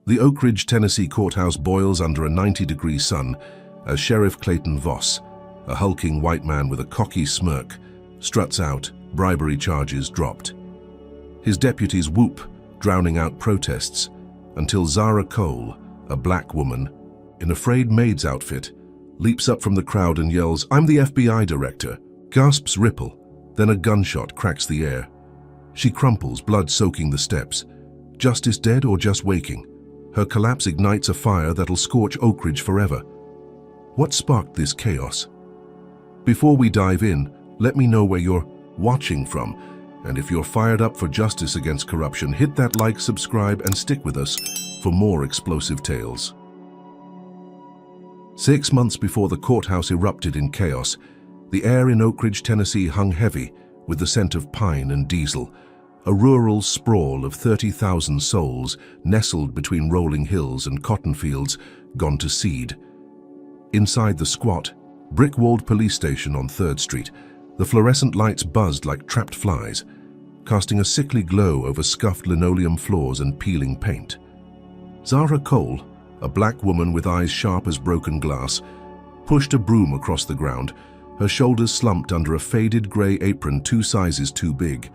The Oak Ridge, Tennessee courthouse boils under a 90-degree sun as Sheriff Clayton Voss, a hulking white man with a cocky smirk, struts out, bribery charges dropped. His deputies whoop, drowning out protests, until Zara Cole, a black woman, in a frayed maid's outfit, leaps up from the crowd and yells, "I'm the FBI director." Gasps ripple, then a gunshot cracks the air. She crumples, blood soaking the steps. Justice dead or just waking? Her collapse ignites a fire that'll scorch Oak Ridge forever. What sparked this chaos? Before we dive in, let me know where you're watching from. And if you're fired up for justice against corruption, hit that like, subscribe, and stick with us for more explosive tales. 6 months before the courthouse erupted in chaos, the air in Oak Ridge, Tennessee hung heavy with the scent of pine and diesel, a rural sprawl of 30,000 souls nestled between rolling hills and cotton fields gone to seed. Inside the squat, brick-walled police station on 3rd Street, the fluorescent lights buzzed like trapped flies, casting a sickly glow over scuffed linoleum floors and peeling paint. Zara Cole, a black woman with eyes sharp as broken glass, pushed a broom across the ground, her shoulders slumped under a faded gray apron 2 sizes too big.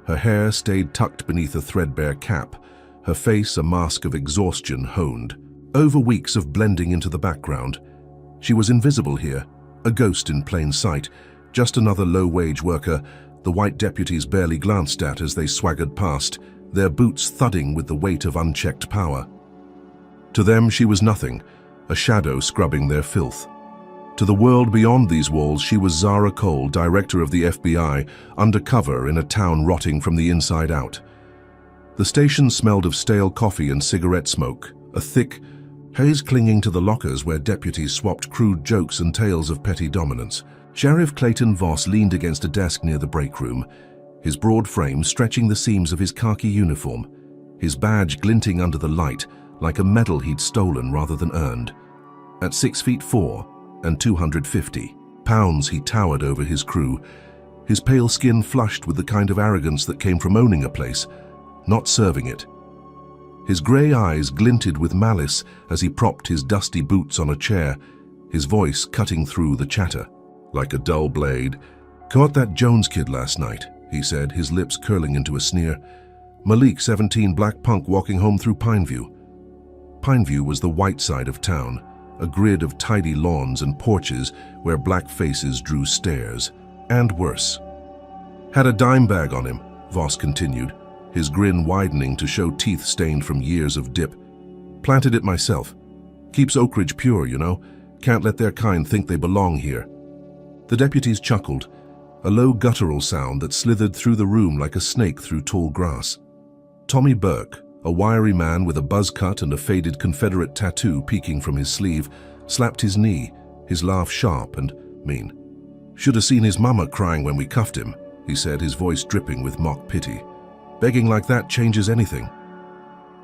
Her hair stayed tucked beneath a threadbare cap, her face a mask of exhaustion honed. Over weeks of blending into the background, she was invisible here, a ghost in plain sight, just another low-wage worker the white deputies barely glanced at as they swaggered past, their boots thudding with the weight of unchecked power. To them she was nothing, a shadow scrubbing their filth. To the world beyond these walls, she was Zara Cole, director of the FBI, undercover in a town rotting from the inside out. The station smelled of stale coffee and cigarette smoke, a thick haze clinging to the lockers where deputies swapped crude jokes and tales of petty dominance. Sheriff Clayton Voss leaned against a desk near the break room, his broad frame stretching the seams of his khaki uniform, his badge glinting under the light like a medal he'd stolen rather than earned. At 6'4" and 250 pounds, he towered over his crew, his pale skin flushed with the kind of arrogance that came from owning a place, not serving it. His grey eyes glinted with malice as he propped his dusty boots on a chair, his voice cutting through the chatter. Like a dull blade. "Caught that Jones kid last night," he said, his lips curling into a sneer. "Malik, 17, black punk walking home through Pineview." Pineview was the white side of town, a grid of tidy lawns and porches where black faces drew stares. And worse. "Had a dime bag on him," Voss continued, his grin widening to show teeth stained from years of dip. "Planted it myself. Keeps Oak Ridge pure, you know. Can't let their kind think they belong here." The deputies chuckled, a low guttural sound that slithered through the room like a snake through tall grass. Tommy Burke, a wiry man with a buzz cut and a faded Confederate tattoo peeking from his sleeve, slapped his knee, his laugh sharp and mean. "Should have seen his mama crying when we cuffed him," he said, his voice dripping with mock pity. "Begging like that changes anything."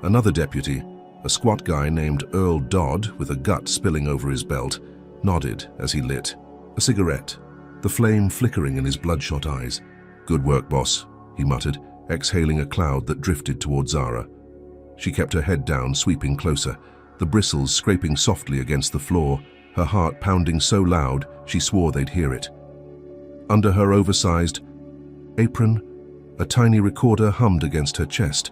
Another deputy, a squat guy named Earl Dodd with a gut spilling over his belt, nodded as he lit a cigarette, the flame flickering in his bloodshot eyes. "Good work, boss," he muttered, exhaling a cloud that drifted toward Zara. She kept her head down, sweeping closer, the bristles scraping softly against the floor, her heart pounding so loud she swore they'd hear it. Under her oversized apron, a tiny recorder hummed against her chest,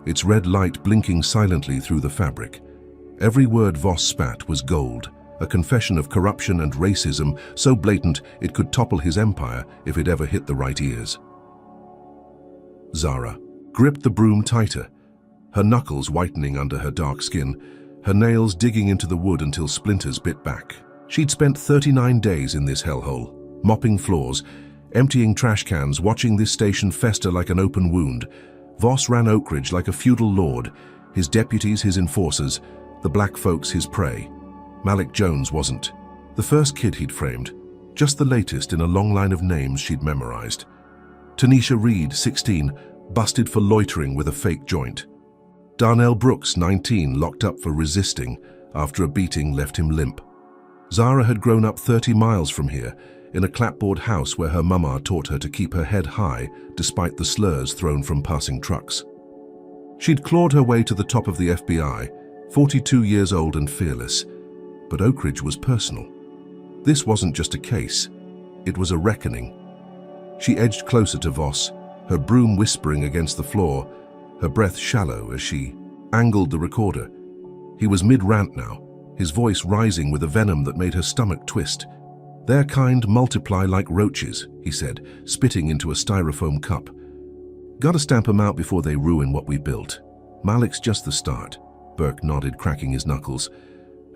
its red light blinking silently through the fabric. Every word Voss spat was gold, a confession of corruption and racism so blatant it could topple his empire if it ever hit the right ears. Zara gripped the broom tighter, her knuckles whitening under her dark skin, her nails digging into the wood until splinters bit back. She'd spent 39 days in this hellhole, mopping floors, emptying trash cans, watching this station fester like an open wound. Voss ran Oak Ridge like a feudal lord, his deputies his enforcers, the black folks his prey. Malik Jones wasn't. The first kid he'd framed, just the latest in a long line of names she'd memorized. Tanisha Reed, 16, busted for loitering with a fake joint. Darnell Brooks, 19, locked up for resisting after a beating left him limp. Zara had grown up 30 miles from here, in a clapboard house where her mama taught her to keep her head high despite the slurs thrown from passing trucks. She'd clawed her way to the top of the FBI, 42 years old and fearless. But Oakridge was personal. This wasn't just a case, it was a reckoning. She edged closer to Voss, her broom whispering against the floor, her breath shallow as she angled the recorder. He was mid-rant now, his voice rising with a venom that made her stomach twist. "Their kind multiply like roaches," he said, spitting into a styrofoam cup. "Gotta stamp 'em out before they ruin what we built. Malik's just the start." Burke nodded, cracking his knuckles.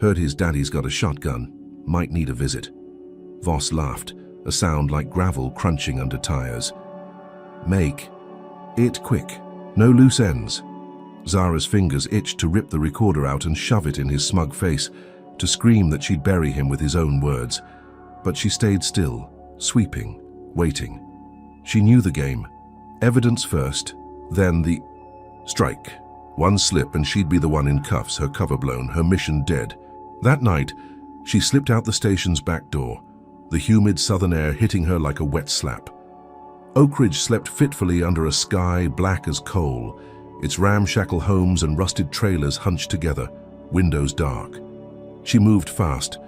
"Heard his daddy's got a shotgun. Might need a visit." Voss laughed, a sound like gravel crunching under tires. "Make it quick. No loose ends." Zara's fingers itched to rip the recorder out and shove it in his smug face, to scream that she'd bury him with his own words. But she stayed still, sweeping, waiting. She knew the game. Evidence first, then the strike. One slip and she'd be the one in cuffs, her cover blown, her mission dead. That night, she slipped out the station's back door, the humid southern air hitting her like a wet slap. Oakridge slept fitfully under a sky black as coal, its ramshackle homes and rusted trailers hunched together, windows dark. She moved fast,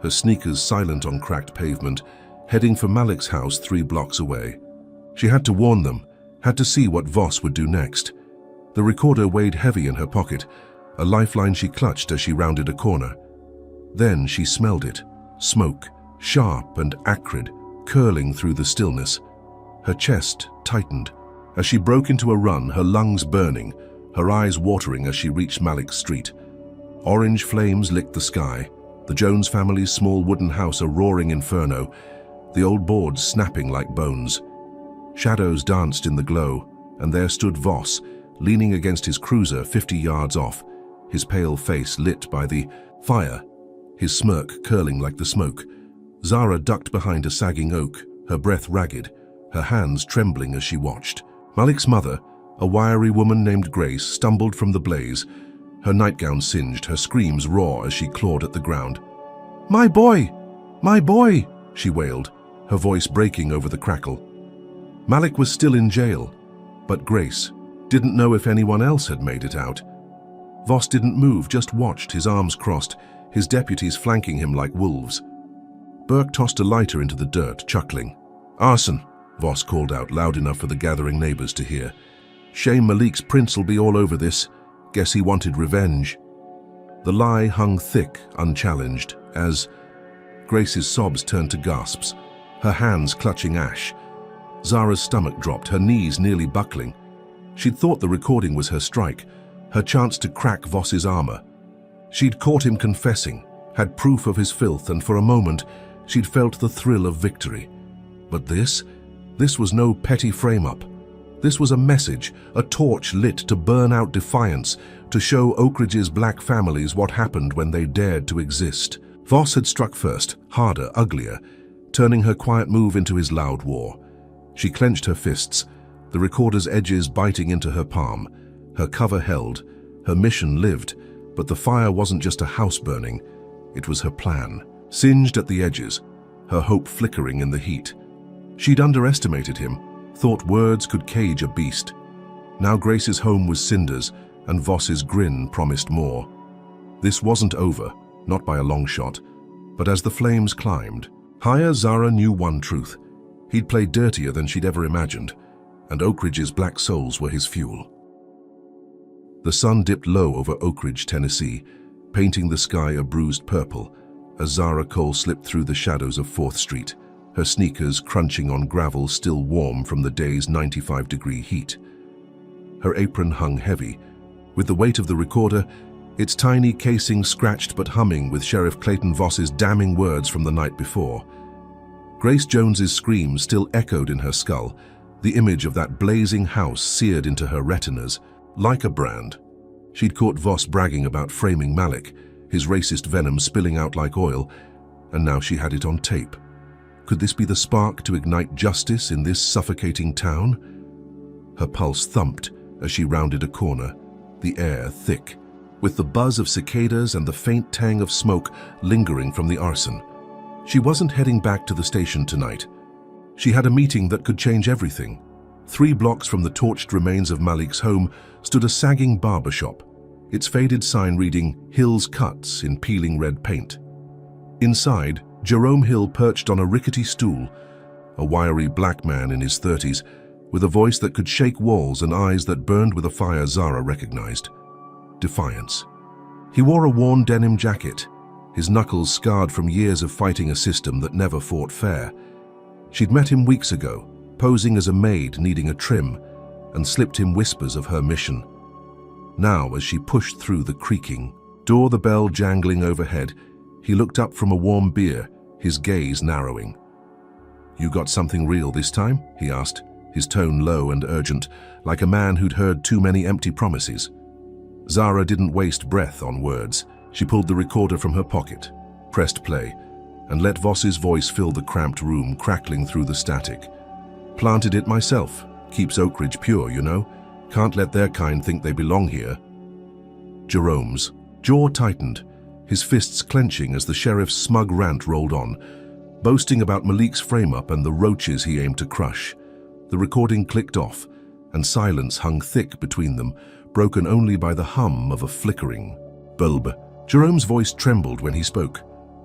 her sneakers silent on cracked pavement, heading for Malik's house 3 blocks away. She had to warn them, had to see what Voss would do next. The recorder weighed heavy in her pocket, a lifeline she clutched as she rounded a corner. Then she smelled it, smoke, sharp and acrid, curling through the stillness. Her chest tightened. As she broke into a run, her lungs burning, her eyes watering as she reached Malik's street. Orange flames licked the sky, the Jones family's small wooden house a roaring inferno, the old boards snapping like bones. Shadows danced in the glow, and there stood Voss, leaning against his cruiser 50 yards off, his pale face lit by the fire, his smirk curling like the smoke. Zara ducked behind a sagging oak, her breath ragged, her hands trembling as she watched. Malik's mother, a wiry woman named Grace, stumbled from the blaze, her nightgown singed, her screams raw as she clawed at the ground. "My boy! My boy!" she wailed, her voice breaking over the crackle. Malik was still in jail, but Grace didn't know if anyone else had made it out. Voss didn't move, just watched, his arms crossed, his deputies flanking him like wolves. Burke tossed a lighter into the dirt, chuckling. "Arson," Voss called out, loud enough for the gathering neighbors to hear. "Shame Malik's prince'll be all over this. Guess he wanted revenge." The lie hung thick, unchallenged, as Grace's sobs turned to gasps, her hands clutching ash. Zara's stomach dropped, her knees nearly buckling. She'd thought the recording was her strike, her chance to crack Voss's armor. She'd caught him confessing, had proof of his filth, and for a moment she'd felt the thrill of victory. But this was no petty frame-up. This was a message, a torch lit to burn out defiance, to show Oakridge's black families what happened when they dared to exist. Voss had struck first, harder, uglier, turning her quiet move into his loud war. She clenched her fists, the recorder's edges biting into her palm. Her cover held, her mission lived, but the fire wasn't just a house burning, it was her plan, singed at the edges, her hope flickering in the heat. She'd underestimated him, thought words could cage a beast. Now Grace's home was cinders, and Voss's grin promised more. This wasn't over, not by a long shot, but as the flames climbed, higher, Zara knew one truth. He'd played dirtier than she'd ever imagined, and Oakridge's black souls were his fuel. The sun dipped low over Oakridge, Tennessee, painting the sky a bruised purple, as Zara Cole slipped through the shadows of 4th Street, her sneakers crunching on gravel still warm from the day's 95-degree heat. Her apron hung heavy, with the weight of the recorder, its tiny casing scratched but humming with Sheriff Clayton Voss's damning words from the night before. Grace Jones's screams still echoed in her skull, the image of that blazing house seared into her retinas, like a brand. She'd caught Voss bragging about framing Malik, his racist venom spilling out like oil, and now she had it on tape. Could this be the spark to ignite justice in this suffocating town? Her pulse thumped as she rounded a corner, the air thick, with the buzz of cicadas and the faint tang of smoke lingering from the arson. She wasn't heading back to the station tonight. She had a meeting that could change everything. 3 blocks from the torched remains of Malik's home stood a sagging barber shop, its faded sign reading Hill's Cuts in peeling red paint. Inside, Jerome Hill perched on a rickety stool, a wiry black man in his 30s, with a voice that could shake walls and eyes that burned with a fire Zara recognized. Defiance. He wore a worn denim jacket, his knuckles scarred from years of fighting a system that never fought fair. She'd met him weeks ago, posing as a maid needing a trim, and slipped him whispers of her mission. Now, as she pushed through the creaking door, the bell jangling overhead, he looked up from a warm beer, his gaze narrowing. "You got something real this time?" he asked, his tone low and urgent, like a man who'd heard too many empty promises. Zara didn't waste breath on words. She pulled the recorder from her pocket, pressed play, and let Voss's voice fill the cramped room, crackling through the static. "Planted it myself. Keeps Oak Ridge pure, you know. Can't let their kind think they belong here." Jerome's jaw tightened, his fists clenching as the sheriff's smug rant rolled on, boasting about Malik's frame-up and the roaches he aimed to crush. The recording clicked off, and silence hung thick between them, broken only by the hum of a flickering bulb. Jerome's voice trembled when he spoke,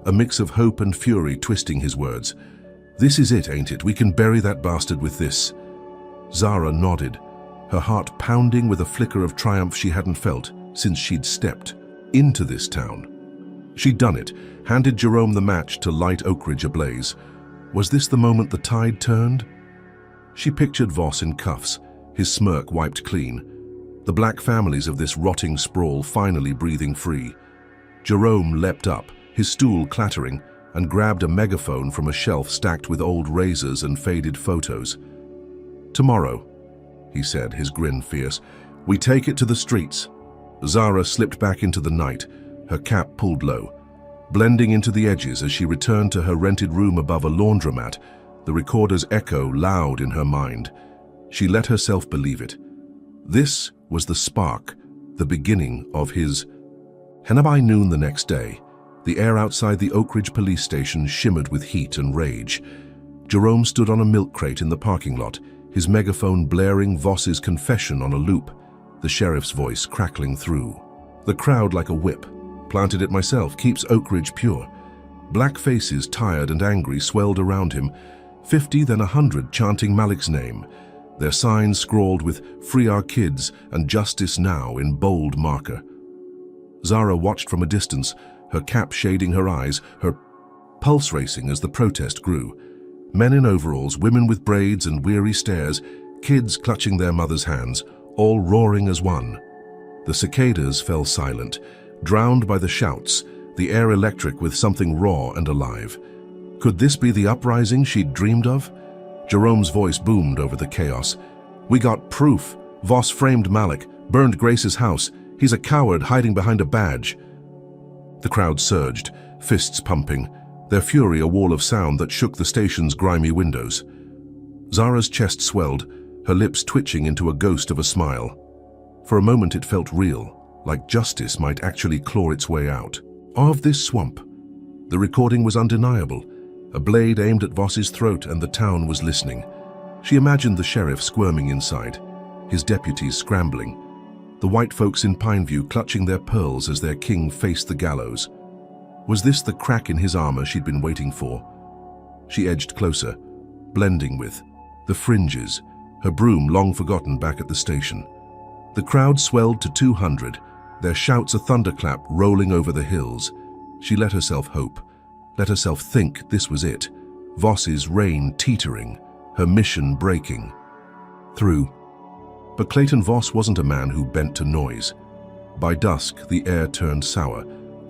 a mix of hope and fury twisting his words. "This is it, ain't it? We can bury that bastard with this." Zara nodded, her heart pounding with a flicker of triumph she hadn't felt since she'd stepped into this town. She'd done it, handed Jerome the match to light Oak Ridge ablaze. Was this the moment the tide turned? She pictured Voss in cuffs, his smirk wiped clean, the black families of this rotting sprawl finally breathing free. Jerome leapt up, his stool clattering, and grabbed a megaphone from a shelf stacked with old razors and faded photos. "Tomorrow," he said, his grin fierce, "we take it to the streets." Zara slipped back into the night, her cap pulled low, blending into the edges as she returned to her rented room above a laundromat, the recorder's echo loud in her mind. She let herself believe it. This was the spark, the beginning of his. By noon the next day, the air outside the Oak Ridge police station shimmered with heat and rage. Jerome stood on a milk crate in the parking lot, his megaphone blaring Voss's confession on a loop, the sheriff's voice crackling through. The crowd like a whip. "Planted it myself, keeps Oak Ridge pure." Black faces, tired and angry, swelled around him, 50 then 100 chanting Malik's name, their signs scrawled with "Free our kids" and "Justice now" in bold marker. Zara watched from a distance, her cap shading her eyes, her pulse racing as the protest grew. Men in overalls, women with braids and weary stares, kids clutching their mothers' hands, all roaring as one. The cicadas fell silent, drowned by the shouts, the air electric with something raw and alive. Could this be the uprising she'd dreamed of? Jerome's voice boomed over the chaos. "We got proof. Voss framed Malik, burned Grace's house. He's a coward hiding behind a badge." The crowd surged, fists pumping, their fury a wall of sound that shook the station's grimy windows. Zara's chest swelled, her lips twitching into a ghost of a smile. For a moment it felt real, like justice might actually claw its way out of this swamp. The recording was undeniable, a blade aimed at Voss's throat, and the town was listening. She imagined the sheriff squirming inside, his deputies scrambling, the white folks in Pineview clutching their pearls as their king faced the gallows. Was this the crack in his armor she'd been waiting for? She edged closer, blending with the fringes, her broom long forgotten back at the station. The crowd swelled to 200, their shouts a thunderclap rolling over the hills. She let herself hope, let herself think this was it. Voss's reign teetering, her mission breaking through. But Clayton Voss wasn't a man who bent to noise. By dusk, the air turned sour,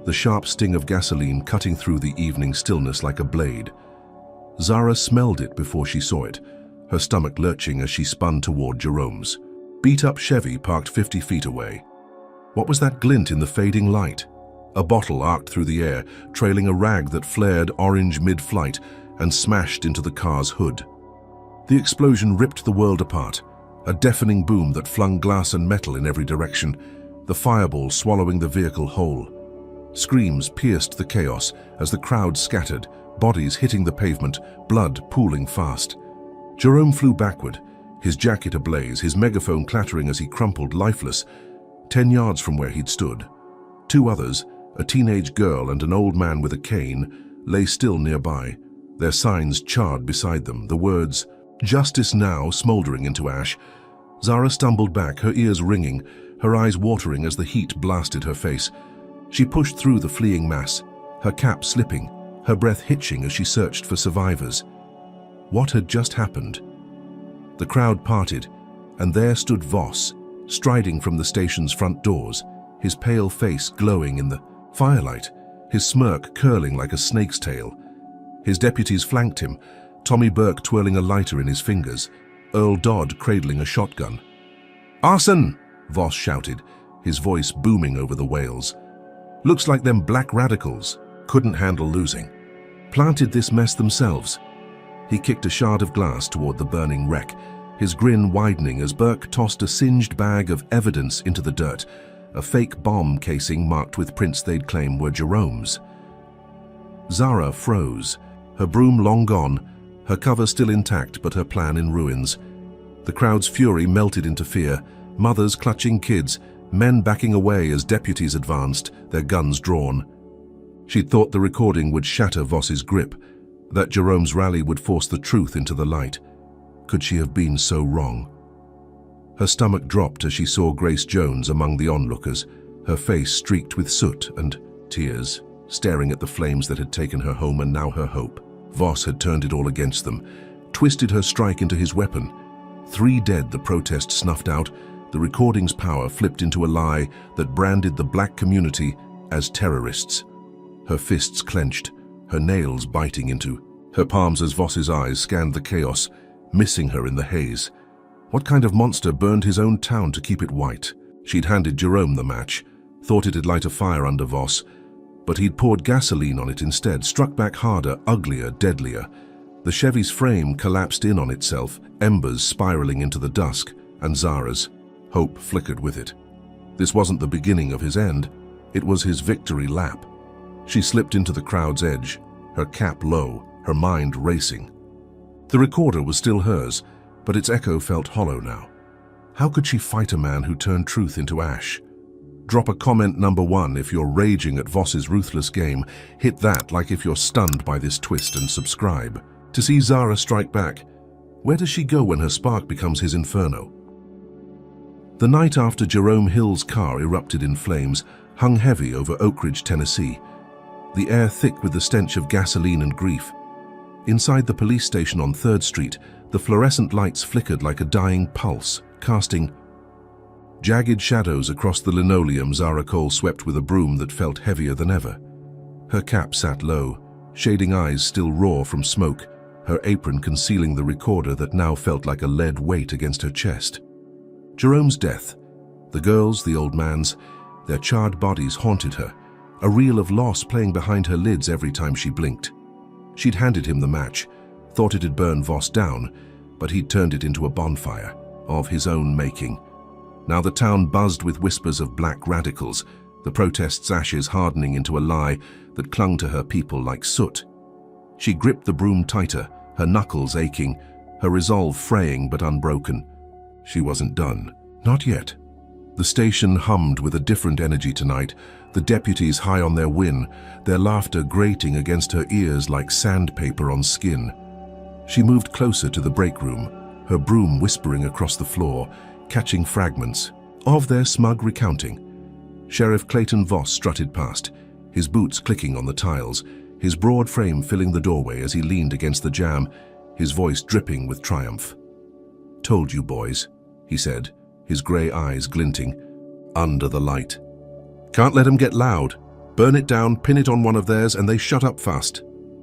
the sharp sting of gasoline cutting through the evening stillness like a blade. Zara smelled it before she saw it, her stomach lurching as she spun toward Jerome's beat-up Chevy parked 50 feet away. What was that glint in the fading light? A bottle arced through the air, trailing a rag that flared orange mid-flight and smashed into the car's hood. The explosion ripped the world apart, a deafening boom that flung glass and metal in every direction, the fireball swallowing the vehicle whole. Screams pierced the chaos as the crowd scattered, bodies hitting the pavement, blood pooling fast. Jerome flew backward, his jacket ablaze, his megaphone clattering as he crumpled lifeless. 10 yards from where he'd stood. Two others, a teenage girl and an old man with a cane, lay still nearby, their signs charred beside them, the words, "Justice now," smoldering into ash. Zara stumbled back, her ears ringing, her eyes watering as the heat blasted her face. She pushed through the fleeing mass, her cap slipping, her breath hitching as she searched for survivors. What had just happened? The crowd parted, and there stood Voss, striding from the station's front doors, his pale face glowing in the firelight, his smirk curling like a snake's tail. His deputies flanked him, Tommy Burke twirling a lighter in his fingers, Earl Dodd cradling a shotgun. "Arson!" Voss shouted, his voice booming over the wails. "Looks like them black radicals couldn't handle losing. Planted this mess themselves." He kicked a shard of glass toward the burning wreck, his grin widening as Burke tossed a singed bag of evidence into the dirt, a fake bomb casing marked with prints they'd claim were Jerome's. Zara froze, her broom long gone, her cover still intact but her plan in ruins. The crowd's fury melted into fear, mothers clutching kids, men backing away as deputies advanced, their guns drawn. She'd thought the recording would shatter Voss's grip, that Jerome's rally would force the truth into the light. Could she have been so wrong? Her stomach dropped as she saw Grace Jones among the onlookers, her face streaked with soot and tears, staring at the flames that had taken her home and now her hope. Voss had turned it all against them, twisted her strike into his weapon. 3 dead, the protest snuffed out, the recording's power flipped into a lie that branded the black community as terrorists. Her fists clenched, her nails biting into her palms as Voss's eyes scanned the chaos, missing her in the haze. What kind of monster burned his own town to keep it white? She'd handed Jerome the match, thought it'd light a fire under Voss, but he'd poured gasoline on it instead, struck back harder, uglier, deadlier. The Chevy's frame collapsed in on itself, embers spiraling into the dusk, and Zara's hope flickered with it. This wasn't the beginning of his end, it was his victory lap. She slipped into the crowd's edge, her cap low, her mind racing. The recorder was still hers, but its echo felt hollow now. How could she fight a man who turned truth into ash? Drop a comment number 1 if you're raging at Voss's ruthless game, hit that like if you're stunned by this twist, and subscribe. To see Zara strike back, where does she go when her spark becomes his inferno? The night after Jerome Hill's car erupted in flames hung heavy over Oak Ridge, Tennessee, the air thick with the stench of gasoline and grief. Inside the police station on 3rd Street, the fluorescent lights flickered like a dying pulse, casting jagged shadows across the linoleum. Zara Cole swept with a broom that felt heavier than ever. Her cap sat low, shading eyes still raw from smoke, her apron concealing the recorder that now felt like a lead weight against her chest. Jerome's death, the girls', the old man's, their charred bodies haunted her, a reel of loss playing behind her lids every time she blinked. She'd handed him the match, thought it'd burn Voss down, but he'd turned it into a bonfire, of his own making. Now the town buzzed with whispers of black radicals, the protest's ashes hardening into a lie that clung to her people like soot. She gripped the broom tighter, her knuckles aching, her resolve fraying but unbroken. She wasn't done. Not yet. The station hummed with a different energy tonight, the deputies high on their win, their laughter grating against her ears like sandpaper on skin. She moved closer to the break room, her broom whispering across the floor, catching fragments of their smug recounting. Sheriff Clayton Voss strutted past, his boots clicking on the tiles, his broad frame filling the doorway as he leaned against the jamb, his voice dripping with triumph. "Told you, boys," he said, his grey eyes glinting, under the light. "Can't let 'em get loud. Burn it down, pin it on one of theirs, and they shut up fast."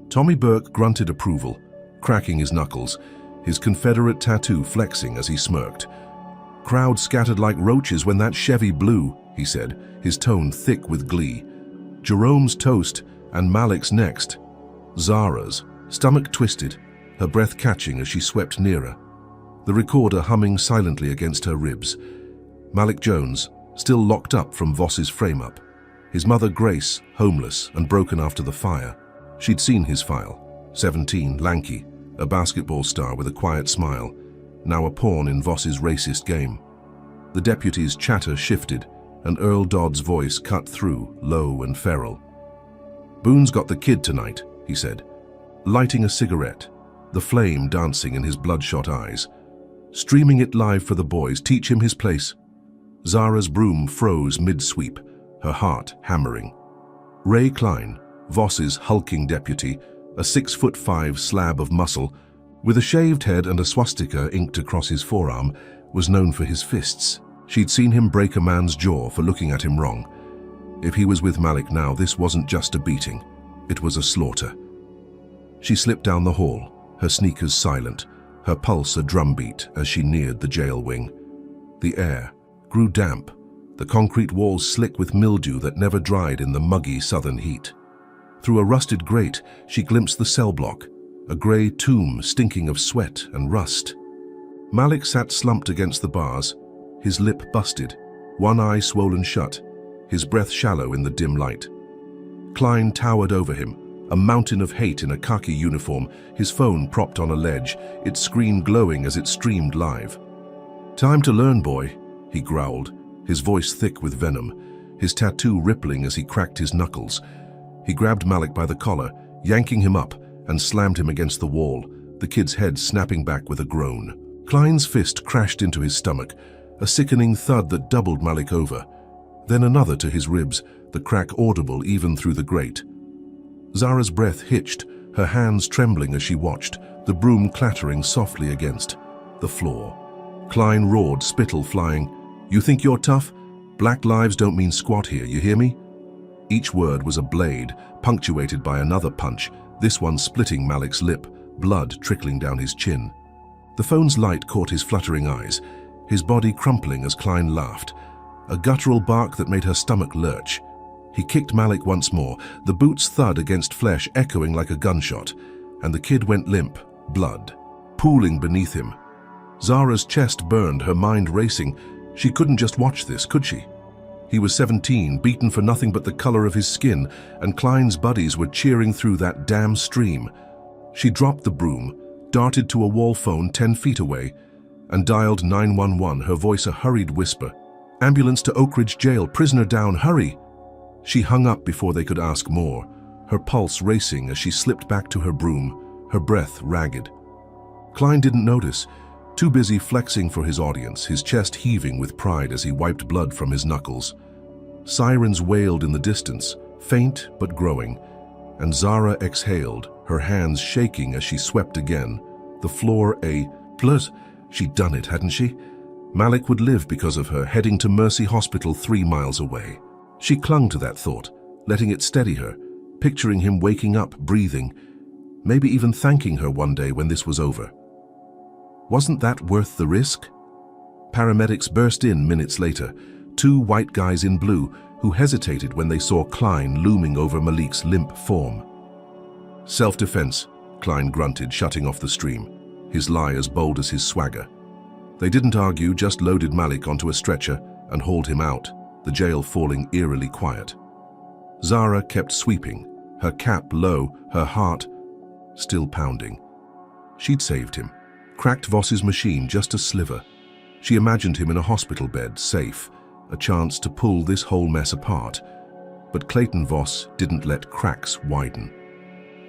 Tommy Burke grunted approval, cracking his knuckles, his Confederate tattoo flexing as he smirked. "Crowd scattered like roaches when that Chevy blew," he said, his tone thick with glee. "Jerome's toast, and Malik's next." Zara's stomach twisted, her breath catching as she swept nearer, the recorder humming silently against her ribs. Malik Jones, still locked up from Voss's frame-up. His mother Grace, homeless and broken after the fire. She'd seen his file. 17, lanky, a basketball star with a quiet smile, now a pawn in Voss's racist game. The deputy's chatter shifted, and Earl Dodd's voice cut through, low and feral. "Boone's got the kid tonight," he said, lighting a cigarette, the flame dancing in his bloodshot eyes. "Streaming it live for the boys, teach him his place." Zara's broom froze mid-sweep, her heart hammering. Ray Klein, Voss's hulking deputy, a 6'5" slab of muscle, with a shaved head and a swastika inked across his forearm, was known for his fists. She'd seen him break a man's jaw for looking at him wrong. If he was with Malik now, this wasn't just a beating, it was a slaughter. She slipped down the hall, her sneakers silent, her pulse a drumbeat as she neared the jail wing. The air grew damp, the concrete walls slick with mildew that never dried in the muggy southern heat. Through a rusted grate, she glimpsed the cell block, a grey tomb stinking of sweat and rust. Malik sat slumped against the bars, his lip busted, one eye swollen shut, his breath shallow in the dim light. Klein towered over him, a mountain of hate in a khaki uniform, his phone propped on a ledge, its screen glowing as it streamed live. "Time to learn, boy," he growled, his voice thick with venom, his tattoo rippling as he cracked his knuckles. He grabbed Malik by the collar, yanking him up, and slammed him against the wall, the kid's head snapping back with a groan. Klein's fist crashed into his stomach, a sickening thud that doubled Malik over. Then another to his ribs, the crack audible even through the grate. Zara's breath hitched, her hands trembling as she watched, the broom clattering softly against the floor. Klein roared, spittle flying. "You think you're tough? Black lives don't mean squat here, you hear me?" Each word was a blade, punctuated by another punch, this one splitting Malik's lip, blood trickling down his chin. The phone's light caught his fluttering eyes, his body crumpling as Klein laughed, a guttural bark that made her stomach lurch. He kicked Malik once more, the boot's thud against flesh echoing like a gunshot, and the kid went limp, blood pooling beneath him. Zara's chest burned, her mind racing. She couldn't just watch this, could she? He was 17, beaten for nothing but the color of his skin, and Klein's buddies were cheering through that damn stream. She dropped the broom, darted to a wall phone 10 feet away, and dialed 911, her voice a hurried whisper. "Ambulance to Oak Ridge Jail, prisoner down, hurry!" She hung up before they could ask more, her pulse racing as she slipped back to her broom, her breath ragged. Klein didn't notice, too busy flexing for his audience, his chest heaving with pride as he wiped blood from his knuckles. Sirens wailed in the distance, faint but growing, and Zara exhaled, her hands shaking as she swept again. The floor a blood. She'd done it, hadn't she? Malik would live because of her, heading to Mercy Hospital 3 miles away. She clung to that thought, letting it steady her, picturing him waking up, breathing, maybe even thanking her one day when this was over. Wasn't that worth the risk? Paramedics burst in minutes later, 2 white guys in blue who hesitated when they saw Klein looming over Malik's limp form. "Self-defense," Klein grunted, shutting off the stream, his lie as bold as his swagger. They didn't argue, just loaded Malik onto a stretcher and hauled him out, the jail falling eerily quiet. Zara kept sweeping, her cap low, her heart still pounding. She'd saved him, cracked Voss's machine just a sliver. She imagined him in a hospital bed, safe, a chance to pull this whole mess apart. But Clayton Voss didn't let cracks widen.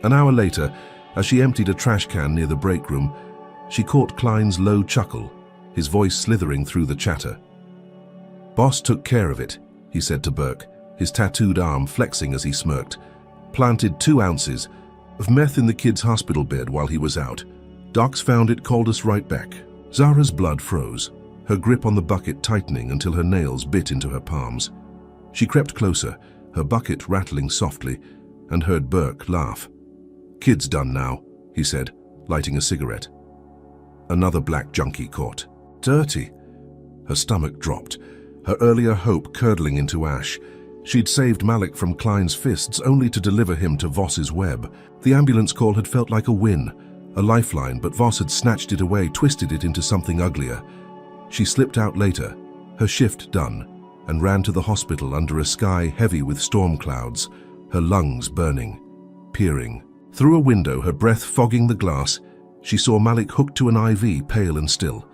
An hour later, as she emptied a trash can near the break room, she caught Klein's low chuckle, his voice slithering through the chatter. "Boss took care of it," he said to Burke, his tattooed arm flexing as he smirked. "Planted 2 ounces of meth in the kid's hospital bed while he was out. Docs found it, called us right back." Zara's blood froze, her grip on the bucket tightening until her nails bit into her palms. She crept closer, her bucket rattling softly, and heard Burke laugh. "Kid's done now," he said, lighting a cigarette. Another black junkie caught. "Dirty." Her stomach dropped, her earlier hope curdling into ash. She'd saved Malik from Klein's fists only to deliver him to Voss's web. The ambulance call had felt like a win, a lifeline, but Voss had snatched it away, twisted it into something uglier. She slipped out later, her shift done, and ran to the hospital under a sky heavy with storm clouds, her lungs burning. Peering through a window, her breath fogging the glass, she saw Malik hooked to an IV, pale and still.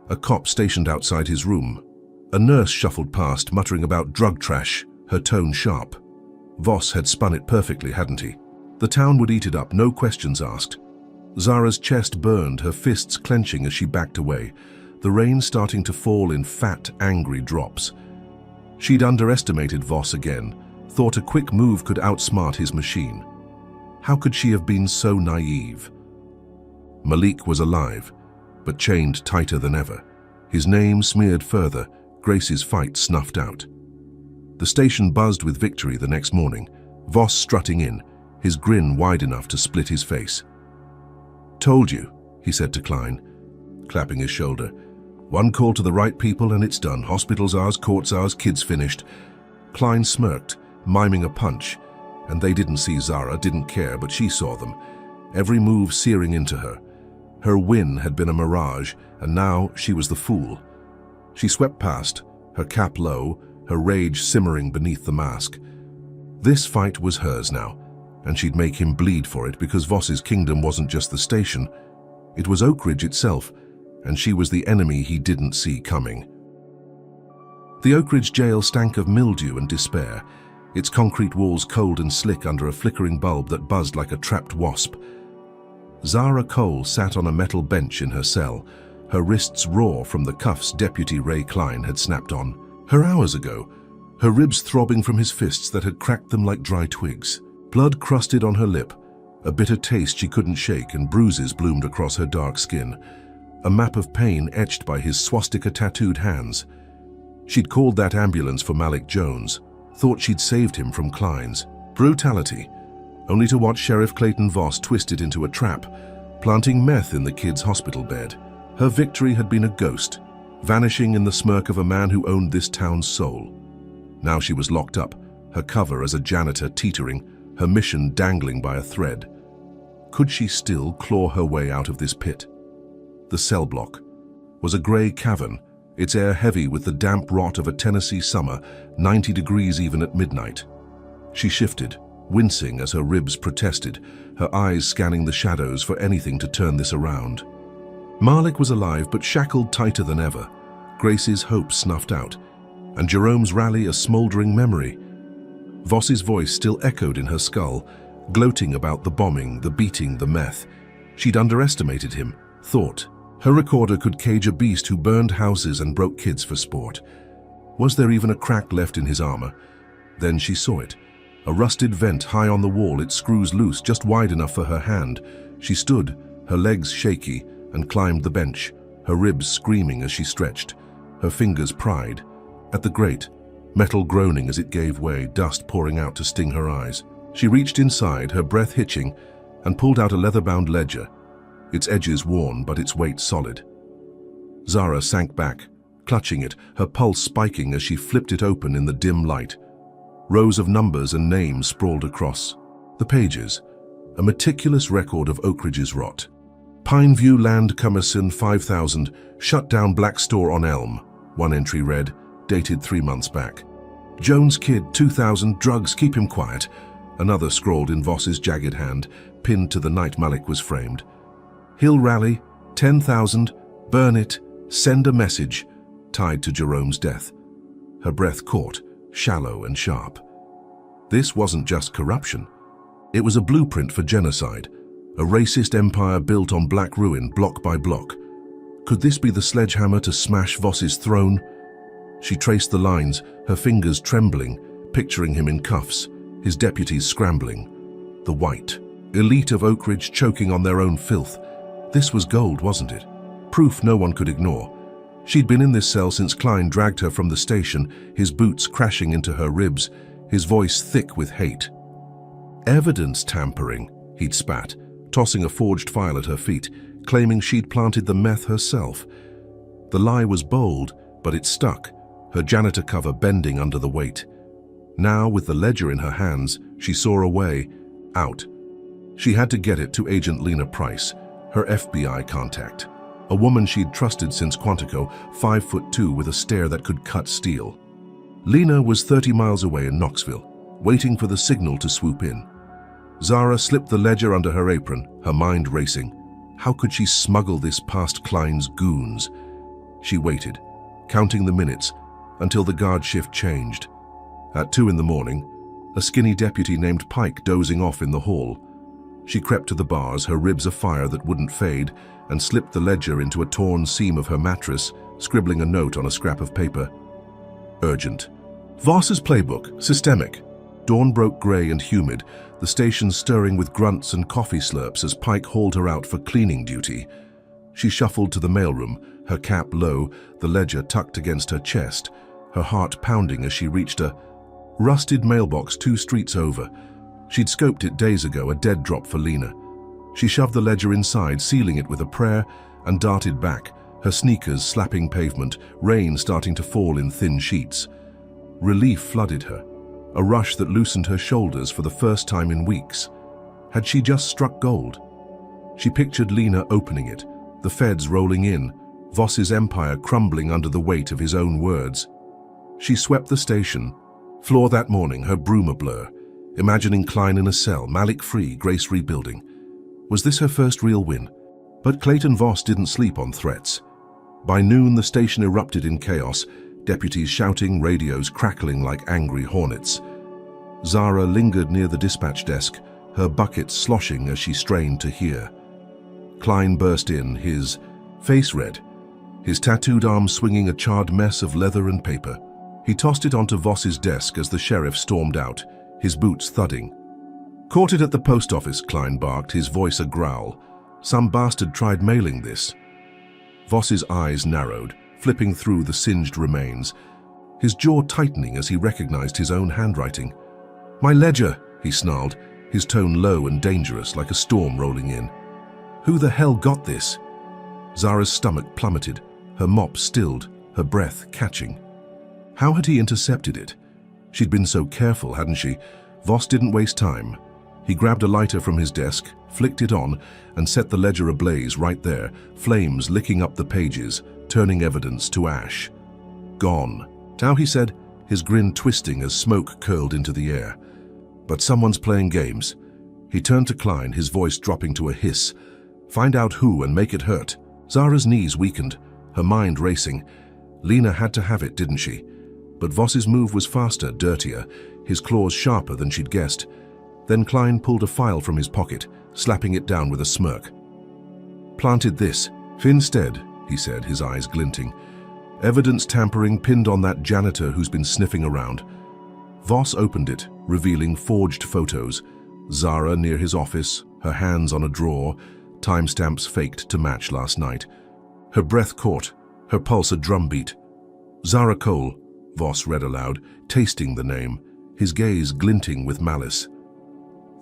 A cop stationed outside his room. A nurse shuffled past, muttering about drug trash, her tone sharp. Voss had spun it perfectly, hadn't he? The town would eat it up, no questions asked. Zara's chest burned, her fists clenching as she backed away, the rain starting to fall in fat, angry drops. She'd underestimated Voss again, thought a quick move could outsmart his machine. How could she have been so naive? Malik was alive, but chained tighter than ever. His name smeared further, Grace's fight snuffed out. The station buzzed with victory the next morning, Voss strutting in, his grin wide enough to split his face. "Told you," he said to Klein, clapping his shoulder. "One call to the right people and it's done. Hospital's ours, court's ours, kids finished." Klein smirked, miming a punch, and they didn't see Zara, didn't care, but she saw them, every move searing into her. Her win had been a mirage, and now she was the fool. She swept past, her cap low, her rage simmering beneath the mask. This fight was hers now, and she'd make him bleed for it because Voss's kingdom wasn't just the station. It was Oakridge itself, and she was the enemy he didn't see coming. The Oakridge jail stank of mildew and despair, its concrete walls cold and slick under a flickering bulb that buzzed like a trapped wasp. Zara Cole sat on a metal bench in her cell, her wrists raw from the cuffs Deputy Ray Klein had snapped on her hours ago, her ribs throbbing from his fists that had cracked them like dry twigs. Blood crusted on her lip, a bitter taste she couldn't shake, and bruises bloomed across her dark skin, a map of pain etched by his swastika-tattooed hands. She'd called that ambulance for Malik Jones, thought she'd saved him from Klein's brutality, only to watch Sheriff Clayton Voss twist it into a trap, planting meth in the kid's hospital bed. Her victory had been a ghost, vanishing in the smirk of a man who owned this town's soul. Now she was locked up, her cover as a janitor teetering, her mission dangling by a thread. Could she still claw her way out of this pit? The cell block was a grey cavern, its air heavy with the damp rot of a Tennessee summer, 90 degrees even at midnight. She shifted, wincing as her ribs protested, her eyes scanning the shadows for anything to turn this around. Malik was alive but shackled tighter than ever, Grace's hope snuffed out, and Jerome's rally a smouldering memory. Voss's voice still echoed in her skull, gloating about the bombing, the beating, the meth. She'd underestimated him, thought. Her recorder could cage a beast who burned houses and broke kids for sport. Was there even a crack left in his armor? Then she saw it. A rusted vent high on the wall, its screws loose, just wide enough for her hand. She stood, her legs shaky, and climbed the bench, her ribs screaming as she stretched, her fingers pried. At the grate, metal groaning as it gave way, dust pouring out to sting her eyes. She reached inside, her breath hitching, and pulled out a leather-bound ledger, its edges worn but its weight solid. Zara sank back, clutching it, her pulse spiking as she flipped it open in the dim light. Rows of numbers and names sprawled across. The pages, a meticulous record of Oakridge's rot. Pineview Land Commission 5000, shut down black store on Elm, one entry read, dated 3 months back. Jones Kid 2000, drugs, keep him quiet, another scrawled in Voss's jagged hand, pinned to the night Malik was framed. Hill Rally, 10,000, burn it, send a message, tied to Jerome's death. Her breath caught, shallow and sharp. This wasn't just corruption. It was a blueprint for genocide, a racist empire built on black ruin block by block. Could this be the sledgehammer to smash Voss's throne? She traced the lines, her fingers trembling, picturing him in cuffs, his deputies scrambling. The white elite of Oakridge choking on their own filth. This was gold, wasn't it? Proof no one could ignore. She'd been in this cell since Klein dragged her from the station, his boots crashing into her ribs, his voice thick with hate. Evidence tampering, he'd spat, tossing a forged file at her feet, claiming she'd planted the meth herself. The lie was bold, but it stuck, her janitor cover bending under the weight. Now, with the ledger in her hands, she saw a way out. She had to get it to Agent Lena Price, her FBI contact. A woman she'd trusted since Quantico, 5'2" with a stare that could cut steel. Lena was 30 miles away in Knoxville, waiting for the signal to swoop in. Zara slipped the ledger under her apron, her mind racing. How could she smuggle this past Klein's goons? She waited, counting the minutes, until the guard shift changed. At 2 in the morning, a skinny deputy named Pike dozing off in the hall. She crept to the bars, her ribs afire that wouldn't fade, and slipped the ledger into a torn seam of her mattress, scribbling a note on a scrap of paper. Urgent. Voss's playbook, systemic. Dawn broke grey and humid, the station stirring with grunts and coffee slurps as Pike hauled her out for cleaning duty. She shuffled to the mailroom, her cap low, the ledger tucked against her chest, her heart pounding as she reached a rusted mailbox 2 streets over. She'd scoped it days ago, a dead drop for Lena. She shoved the ledger inside, sealing it with a prayer, and darted back, her sneakers slapping pavement, rain starting to fall in thin sheets. Relief flooded her, a rush that loosened her shoulders for the first time in weeks. Had she just struck gold? She pictured Lena opening it, the feds rolling in, Voss's empire crumbling under the weight of his own words. She swept the station floor that morning, her broom a blur, imagining Klein in a cell, Malik-free, Grace rebuilding. Was this her first real win? But Clayton Voss didn't sleep on threats. By noon, the station erupted in chaos, deputies shouting, radios crackling like angry hornets. Zara lingered near the dispatch desk, her bucket sloshing as she strained to hear. Klein burst in, his face red, his tattooed arm swinging a charred mess of leather and paper. He tossed it onto Voss's desk as the sheriff stormed out, his boots thudding. "Caught it at the post office," Klein barked, his voice a growl. "Some bastard tried mailing this." Voss's eyes narrowed, flipping through the singed remains, his jaw tightening as he recognized his own handwriting. "My ledger," he snarled, his tone low and dangerous like a storm rolling in. "Who the hell got this?" Zara's stomach plummeted, her mop stilled, her breath catching. How had he intercepted it? She'd been so careful, hadn't she? Voss didn't waste time. He grabbed a lighter from his desk, flicked it on, and set the ledger ablaze right there, flames licking up the pages, turning evidence to ash. "Gone," now he said, his grin twisting as smoke curled into the air. "But someone's playing games." He turned to Klein, his voice dropping to a hiss. "Find out who and make it hurt." Zara's knees weakened, her mind racing. Lena had to have it, didn't she? But Voss's move was faster, dirtier, his claws sharper than she'd guessed. Then Klein pulled a file from his pocket, slapping it down with a smirk. "Planted this. Finstead," he said, his eyes glinting. "Evidence tampering pinned on that janitor who's been sniffing around." Voss opened it, revealing forged photos. Zara near his office, her hands on a drawer, timestamps faked to match last night. Her breath caught, her pulse a drumbeat. "Zara Cole," Voss read aloud, tasting the name, his gaze glinting with malice.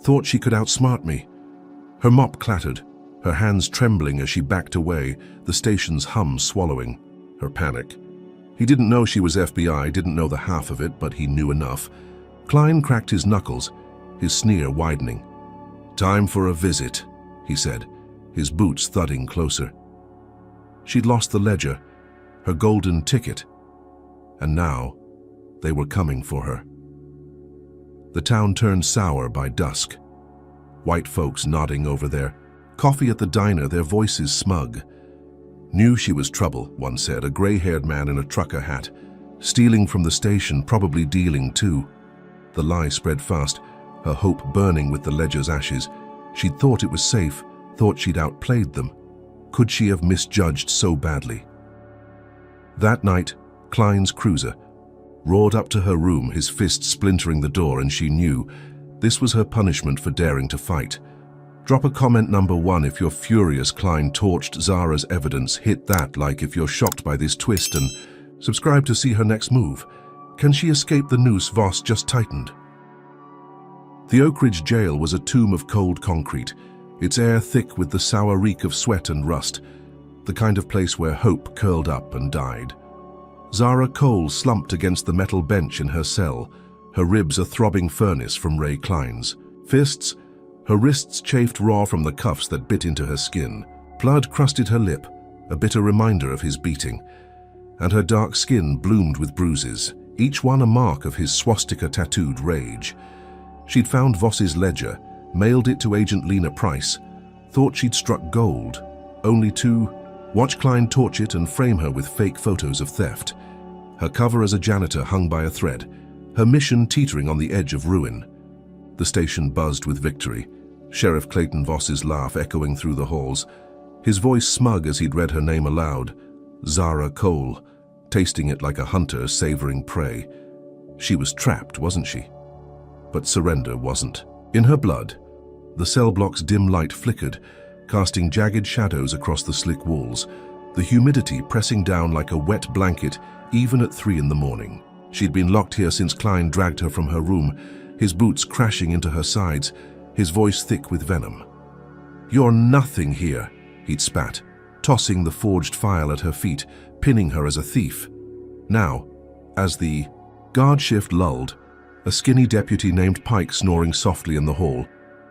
"Thought she could outsmart me." Her mop clattered, her hands trembling as she backed away, the station's hum swallowing her panic. He didn't know she was FBI, didn't know the half of it, but he knew enough. Klein cracked his knuckles, his sneer widening. "Time for a visit," he said, his boots thudding closer. She'd lost the ledger, her golden ticket, and now they were coming for her. The town turned sour by dusk. White folks nodding over their coffee at the diner, their voices smug. "Knew she was trouble," one said, a gray-haired man in a trucker hat. "Stealing from the station, probably dealing too." The lie spread fast, her hope burning with the ledger's ashes. She'd thought it was safe, thought she'd outplayed them. Could she have misjudged so badly? That night, Klein's cruiser roared up to her room, his fist splintering the door, and she knew this was her punishment for daring to fight. Drop a comment number 1 if you're furious Klein torched Zara's evidence, hit that like if you're shocked by this twist, and subscribe to see her next move. Can she escape the noose Voss just tightened? The Oak Ridge jail was a tomb of cold concrete, its air thick with the sour reek of sweat and rust, the kind of place where hope curled up and died. Zara Cole slumped against the metal bench in her cell, her ribs a throbbing furnace from Ray Klein's fists. Her wrists chafed raw from the cuffs that bit into her skin. Blood crusted her lip, a bitter reminder of his beating, and her dark skin bloomed with bruises, each one a mark of his swastika-tattooed rage. She'd found Voss's ledger, mailed it to Agent Lena Price, thought she'd struck gold, only to watch Klein torch it and frame her with fake photos of theft. her cover as a janitor hung by a thread, her mission teetering on the edge of ruin. The station buzzed with victory, Sheriff Clayton Voss's laugh echoing through the halls, his voice smug as he'd read her name aloud, Zara Cole, tasting it like a hunter savoring prey. She was trapped, wasn't she? But surrender wasn't. In her blood, the cell block's dim light flickered, casting jagged shadows across the slick walls, the humidity pressing down like a wet blanket even at 3 in the morning. She'd been locked here since Klein dragged her from her room, his boots crashing into her sides, his voice thick with venom. "You're nothing here," he'd spat, tossing the forged file at her feet, pinning her as a thief. Now, as the guard shift lulled, a skinny deputy named Pike snoring softly in the hall,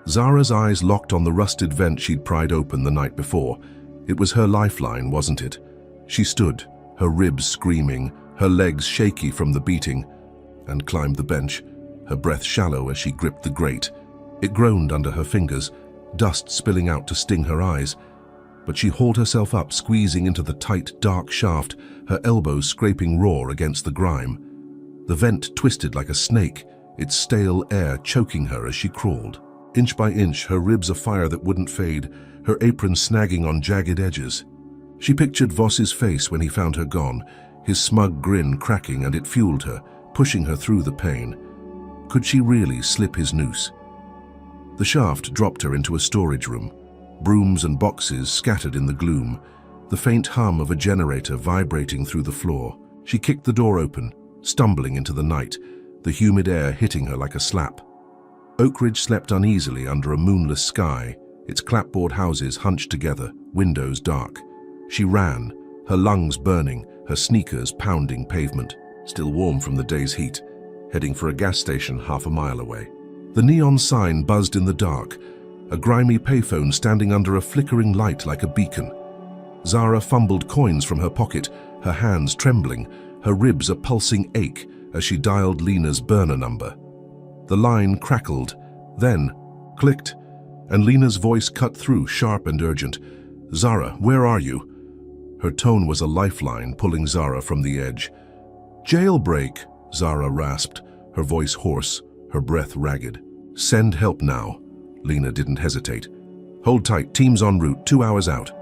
Zara's eyes locked on the rusted vent she'd pried open the night before. It was her lifeline, wasn't it? She stood, her ribs screaming, her legs shaky from the beating, and climbed the bench, her breath shallow as she gripped the grate. It groaned under her fingers, dust spilling out to sting her eyes, but she hauled herself up, squeezing into the tight, dark shaft, her elbows scraping raw against the grime. The vent twisted like a snake, its stale air choking her as she crawled. Inch by inch, her ribs afire that wouldn't fade, her apron snagging on jagged edges. She pictured Voss's face when he found her gone, his smug grin cracking, and it fueled her, pushing her through the pain. Could she really slip his noose? The shaft dropped her into a storage room, brooms and boxes scattered in the gloom, the faint hum of a generator vibrating through the floor. She kicked the door open, stumbling into the night, the humid air hitting her like a slap. Oakridge slept uneasily under a moonless sky, its clapboard houses hunched together, windows dark. She ran, her lungs burning, her sneakers pounding pavement, still warm from the day's heat, heading for a gas station half a mile away. The neon sign buzzed in the dark, a grimy payphone standing under a flickering light like a beacon. Zara fumbled coins from her pocket, her hands trembling, her ribs a pulsing ache as she dialed Lena's burner number. The line crackled, then clicked, and Lena's voice cut through, sharp and urgent. "Zara, where are you?" Her tone was a lifeline, pulling Zara from the edge. "Jailbreak," Zara rasped, her voice hoarse, her breath ragged. "Send help now." Lena didn't hesitate. "Hold tight, team's en route, 2 hours out."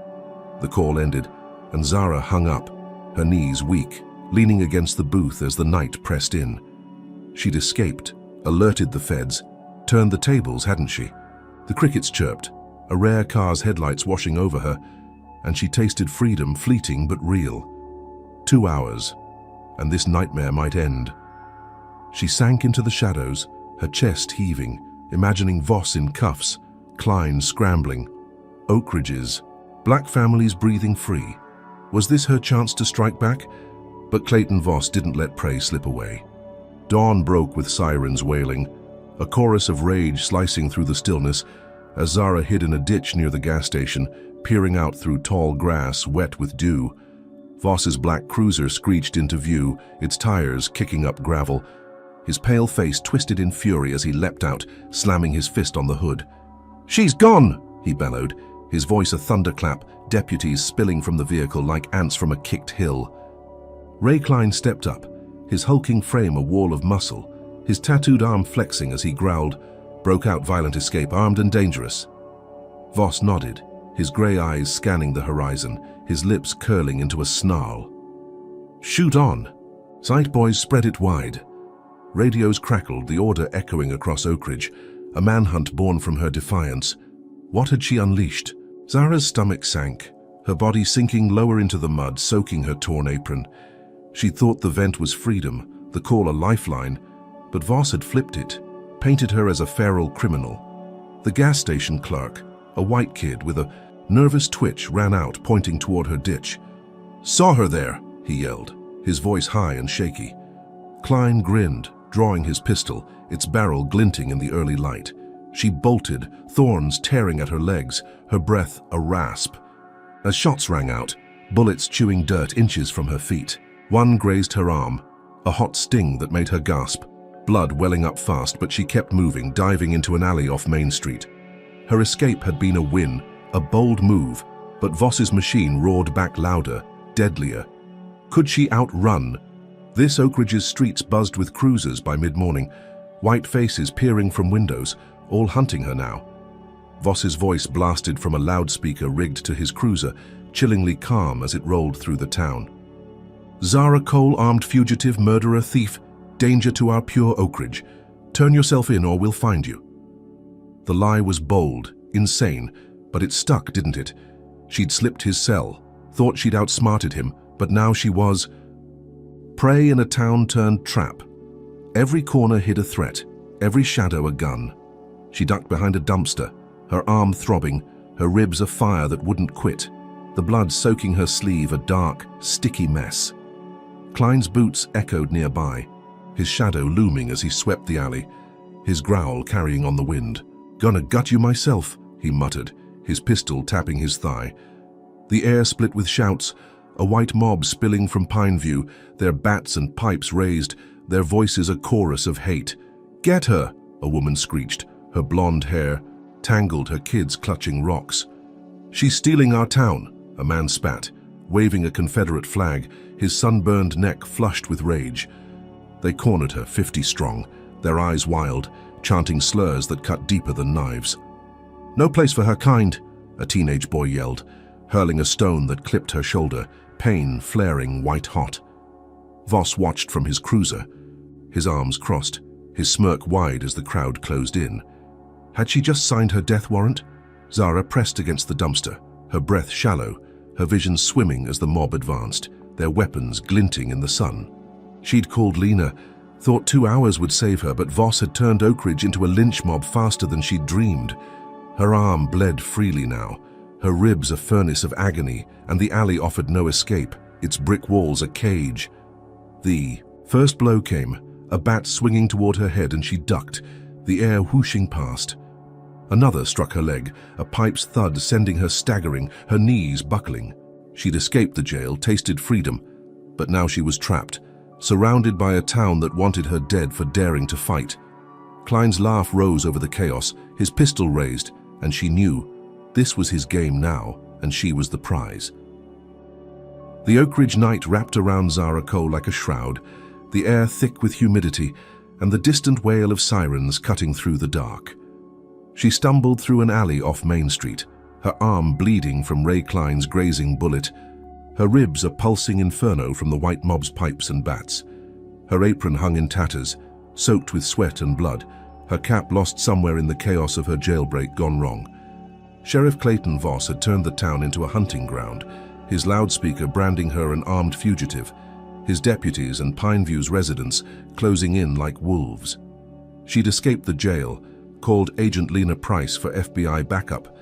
The call ended, and Zara hung up, her knees weak, leaning against the booth as the night pressed in. She'd escaped, alerted the feds, turned the tables, hadn't she? The crickets chirped, a rare car's headlights washing over her, and she tasted freedom, fleeting but real. 2 hours, and this nightmare might end. She sank into the shadows, her chest heaving, imagining Voss in cuffs, Klein scrambling, Oakridge's, black families breathing free. Was this her chance to strike back? But Clayton Voss didn't let prey slip away. Dawn broke with sirens wailing, a chorus of rage slicing through the stillness as Zara hid in a ditch near the gas station, peering out through tall grass wet with dew. Voss's black cruiser screeched into view, its tires kicking up gravel. His pale face twisted in fury as he leapt out, slamming his fist on the hood. "She's gone!" he bellowed, his voice a thunderclap, deputies spilling from the vehicle like ants from a kicked hill. Ray Klein stepped up, his hulking frame a wall of muscle, his tattooed arm flexing as he growled, "Broke out violent escape, armed and dangerous." Voss nodded, his grey eyes scanning the horizon, his lips curling into a snarl. "Shoot on!" Sight boys spread it wide. Radios crackled, the order echoing across Oakridge, a manhunt born from her defiance. What had she unleashed? Zara's stomach sank, her body sinking lower into the mud, soaking her torn apron. She thought the vent was freedom, the call a lifeline, but Voss had flipped it, painted her as a feral criminal. The gas station clerk, a white kid with a nervous twitch, ran out, pointing toward her ditch. "Saw her there," he yelled, his voice high and shaky. Klein grinned, drawing his pistol, its barrel glinting in the early light. She bolted, thorns tearing at her legs, her breath a rasp. As shots rang out, bullets chewing dirt inches from her feet. One grazed her arm, a hot sting that made her gasp. Blood welling up fast, but she kept moving, diving into an alley off Main Street. Her escape had been a win, a bold move, but Voss's machine roared back louder, deadlier. Could she outrun? This Oak Ridge's streets buzzed with cruisers by mid-morning, white faces peering from windows, all hunting her now. Voss's voice blasted from a loudspeaker rigged to his cruiser, chillingly calm as it rolled through the town. "Zara Cole, armed fugitive, murderer, thief, danger to our pure Oak Ridge. Turn yourself in or we'll find you." The lie was bold, insane, but it stuck, didn't it? She'd slipped his cell, thought she'd outsmarted him, but now she was prey in a town-turned-trap. Every corner hid a threat, every shadow a gun. She ducked behind a dumpster, her arm throbbing, her ribs afire that wouldn't quit, the blood soaking her sleeve, a dark, sticky mess. Klein's boots echoed nearby, his shadow looming as he swept the alley, his growl carrying on the wind. "Gonna gut you myself," he muttered, his pistol tapping his thigh. The air split with shouts, a white mob spilling from Pineview, their bats and pipes raised, their voices a chorus of hate. "Get her!" a woman screeched, her blonde hair tangled, her kids clutching rocks. "She's stealing our town," a man spat, waving a Confederate flag, his sunburned neck flushed with rage. They cornered her, 50 strong, their eyes wild, chanting slurs that cut deeper than knives. "No place for her kind," a teenage boy yelled, hurling a stone that clipped her shoulder, pain flaring white-hot. Voss watched from his cruiser, his arms crossed, his smirk wide as the crowd closed in. Had she just signed her death warrant? Zara pressed against the dumpster, her breath shallow, her vision swimming as the mob advanced, their weapons glinting in the sun. She'd called Lena, thought 2 hours would save her, but Voss had turned Oak Ridge into a lynch mob faster than she'd dreamed. Her arm bled freely now, her ribs a furnace of agony, and the alley offered no escape, its brick walls a cage. The first blow came, a bat swinging toward her head, and she ducked, the air whooshing past. Another struck her leg, a pipe's thud sending her staggering, her knees buckling. She'd escaped the jail, tasted freedom, but now she was trapped, surrounded by a town that wanted her dead for daring to fight. Klein's laugh rose over the chaos, his pistol raised, and she knew this was his game now, and she was the prize. The Oak Ridge night wrapped around Zara Cole like a shroud, the air thick with humidity, and the distant wail of sirens cutting through the dark. She stumbled through an alley off Main Street, her arm bleeding from Ray Klein's grazing bullet, her ribs a pulsing inferno from the white mob's pipes and bats. Her apron hung in tatters, soaked with sweat and blood, her cap lost somewhere in the chaos of her jailbreak gone wrong. Sheriff Clayton Voss had turned the town into a hunting ground, his loudspeaker branding her an armed fugitive, his deputies and Pineview's residents closing in like wolves. She'd escaped the jail, called Agent Lena Price for FBI backup,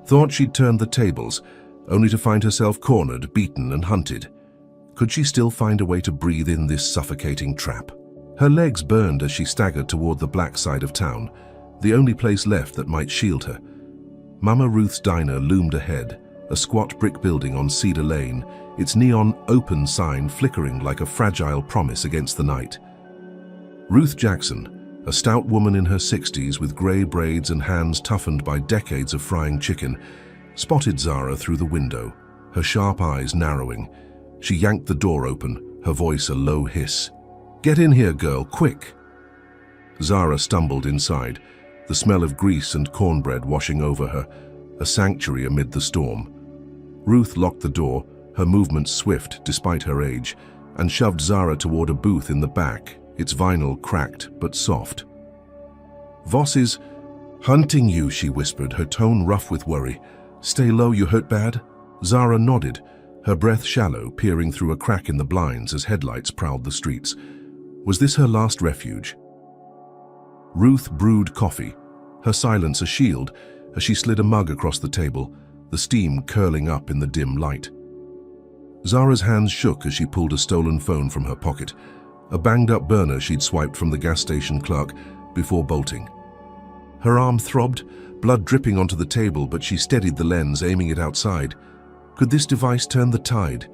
thought she'd turned the tables, only to find herself cornered, beaten and hunted. Could she still find a way to breathe in this suffocating trap? Her legs burned as she staggered toward the black side of town, the only place left that might shield her. Mama Ruth's diner loomed ahead, a squat brick building on Cedar Lane, its neon open sign flickering like a fragile promise against the night. Ruth Jackson, a stout woman in her 60s with gray braids and hands toughened by decades of frying chicken, spotted Zara through the window, her sharp eyes narrowing. She yanked the door open, her voice a low hiss. "Get in here, girl, quick!" Zara stumbled inside, the smell of grease and cornbread washing over her, a sanctuary amid the storm. Ruth locked the door, her movements swift despite her age, and shoved Zara toward a booth in the back, its vinyl cracked but soft. "Voss is hunting you," she whispered, her tone rough with worry. "Stay low, you hurt bad?" Zara nodded, her breath shallow, peering through a crack in the blinds as headlights prowled the streets. Was this her last refuge? Ruth brewed coffee, her silence a shield, as she slid a mug across the table, the steam curling up in the dim light. Zara's hands shook as she pulled a stolen phone from her pocket, a banged-up burner she'd swiped from the gas station clerk before bolting. Her arm throbbed, blood dripping onto the table, but she steadied the lens, aiming it outside. Could this device turn the tide?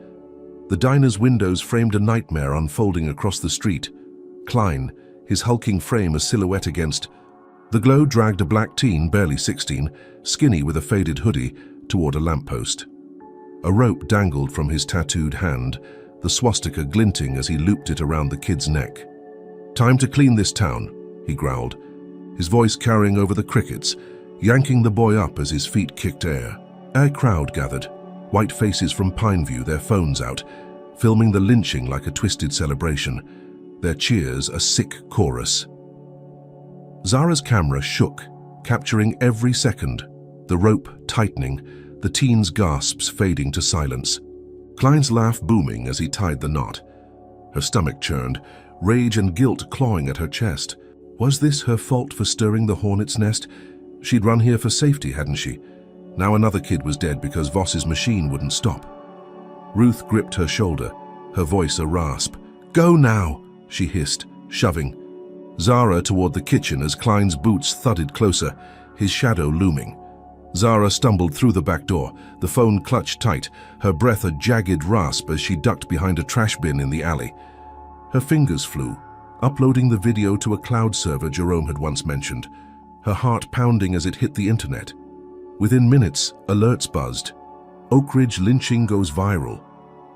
The diner's windows framed a nightmare unfolding across the street. Klein, his hulking frame a silhouette against. The glow dragged a black teen, barely 16, skinny with a faded hoodie, toward a lamppost. A rope dangled from his tattooed hand, the swastika glinting as he looped it around the kid's neck. "Time to clean this town," he growled, his voice carrying over the crickets, yanking the boy up as his feet kicked air. A crowd gathered, white faces from Pineview, their phones out, filming the lynching like a twisted celebration, their cheers a sick chorus. Zara's camera shook, capturing every second, the rope tightening, the teen's gasps fading to silence. Klein's laugh booming as he tied the knot. Her stomach churned, rage and guilt clawing at her chest. Was this her fault for stirring the hornet's nest? She'd run here for safety, hadn't she? Now another kid was dead because Voss's machine wouldn't stop. Ruth gripped her shoulder, her voice a rasp. "Go now," she hissed, shoving Zara toward the kitchen as Klein's boots thudded closer, his shadow looming. Zara stumbled through the back door, the phone clutched tight, her breath a jagged rasp as she ducked behind a trash bin in the alley. Her fingers flew, uploading the video to a cloud server Jerome had once mentioned, her heart pounding as it hit the internet. Within minutes, alerts buzzed. Oak Ridge lynching goes viral.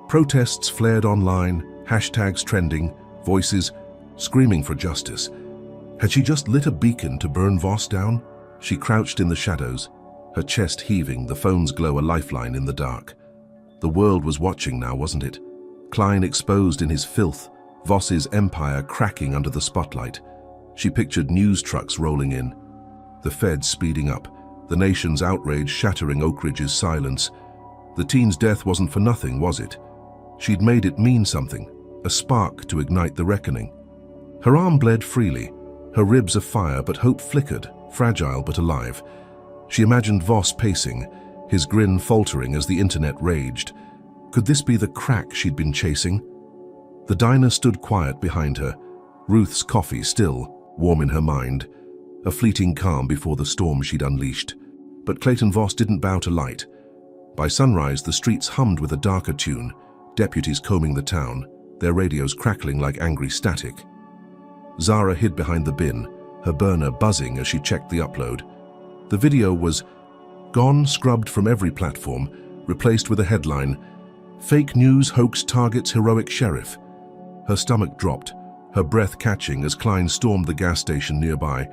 Protests flared online, hashtags trending, voices screaming for justice. Had she just lit a beacon to burn Voss down? She crouched in the shadows, her chest heaving, the phone's glow a lifeline in the dark. The world was watching now, wasn't it? Klein exposed in his filth, Voss's empire cracking under the spotlight. She pictured news trucks rolling in, the feds speeding up, the nation's outrage shattering Oak Ridge's silence. The teen's death wasn't for nothing, was it? She'd made it mean something, a spark to ignite the reckoning. Her arm bled freely, her ribs afire, but hope flickered, fragile but alive. She imagined Voss pacing, his grin faltering as the internet raged. Could this be the crack she'd been chasing? The diner stood quiet behind her, Ruth's coffee still, warm in her mind, a fleeting calm before the storm she'd unleashed. But Clayton Voss didn't bow to light. By sunrise, the streets hummed with a darker tune, deputies combing the town, their radios crackling like angry static. Zara hid behind the bin, her burner buzzing as she checked the upload. The video was gone, scrubbed from every platform, replaced with a headline, "Fake news hoax targets heroic sheriff." Her stomach dropped, her breath catching as Klein stormed the gas station nearby,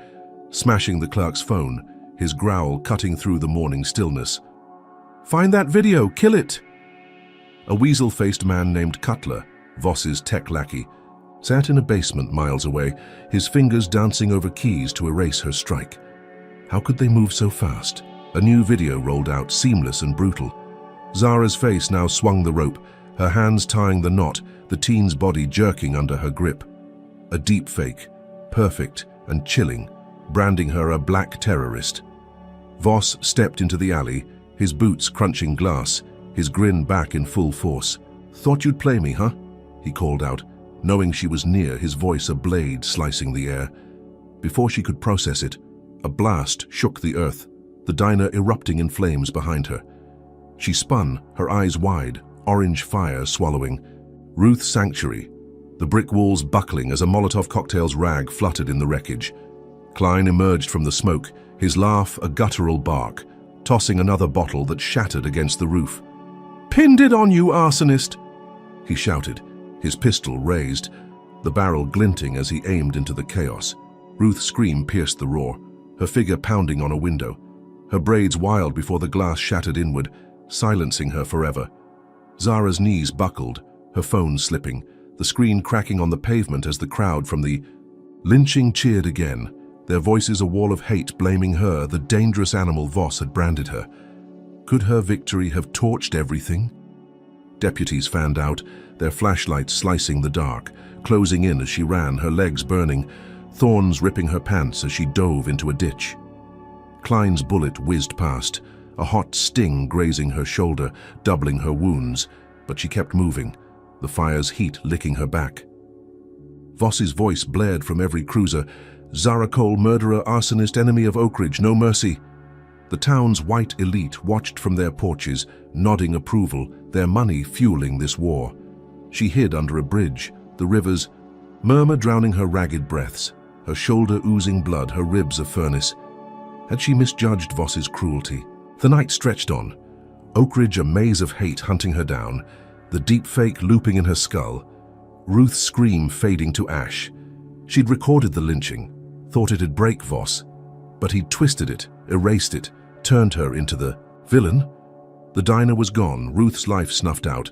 smashing the clerk's phone, his growl cutting through the morning stillness. "Find that video, kill it!" A weasel-faced man named Cutler, Voss's tech lackey, sat in a basement miles away, his fingers dancing over keys to erase her strike. How could they move so fast? A new video rolled out, seamless and brutal. Zara's face now swung the rope, her hands tying the knot, the teen's body jerking under her grip. A deep fake, perfect and chilling, branding her a black terrorist. Voss stepped into the alley, his boots crunching glass, his grin back in full force. "Thought you'd play me, huh?" he called out, knowing she was near, his voice a blade slicing the air. Before she could process it, a blast shook the earth, the diner erupting in flames behind her. She spun, her eyes wide, orange fire swallowing. Ruth's sanctuary, the brick walls buckling as a Molotov cocktail's rag fluttered in the wreckage. Klein emerged from the smoke, his laugh a guttural bark, tossing another bottle that shattered against the roof. "Pinned it on you, arsonist!" he shouted, his pistol raised, the barrel glinting as he aimed into the chaos. Ruth's scream pierced the roar, her figure pounding on a window, her braids wild before the glass shattered inward, silencing her forever. Zara's knees buckled, her phone slipping, the screen cracking on the pavement as the crowd from the lynching cheered again, their voices a wall of hate blaming her, the dangerous animal Voss had branded her. Could her victory have torched everything? Deputies fanned out, their flashlights slicing the dark, closing in as she ran, her legs burning, thorns ripping her pants as she dove into a ditch. Klein's bullet whizzed past, a hot sting grazing her shoulder, doubling her wounds, but she kept moving, the fire's heat licking her back. Voss's voice blared from every cruiser, "Zara Cole, murderer, arsonist, enemy of Oak Ridge, no mercy." The town's white elite watched from their porches, nodding approval, their money fueling this war. She hid under a bridge, the river's murmur drowning her ragged breaths, her shoulder oozing blood, her ribs a furnace. Had she misjudged Voss's cruelty? The night stretched on, Oak Ridge a maze of hate hunting her down, the deepfake looping in her skull, Ruth's scream fading to ash. She'd recorded the lynching, thought it'd break Voss, but he'd twisted it, erased it, turned her into the villain. The diner was gone, Ruth's life snuffed out,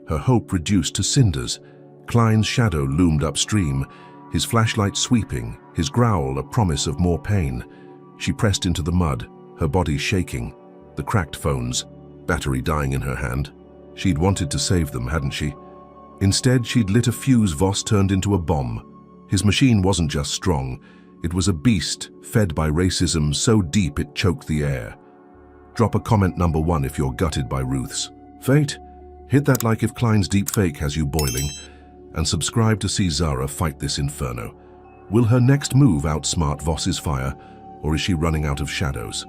her hope reduced to cinders. Klein's shadow loomed upstream, his flashlight sweeping, his growl a promise of more pain. She pressed into the mud, her body shaking, the cracked phones, battery dying in her hand. She'd wanted to save them, hadn't she? Instead, she'd lit a fuse Voss turned into a bomb. His machine wasn't just strong, it was a beast fed by racism so deep it choked the air. Drop a comment number 1 if you're gutted by Ruth's fate. Hit that like if Klein's deepfake has you boiling, and subscribe to see Zara fight this inferno. Will her next move outsmart Voss's fire, or is she running out of shadows?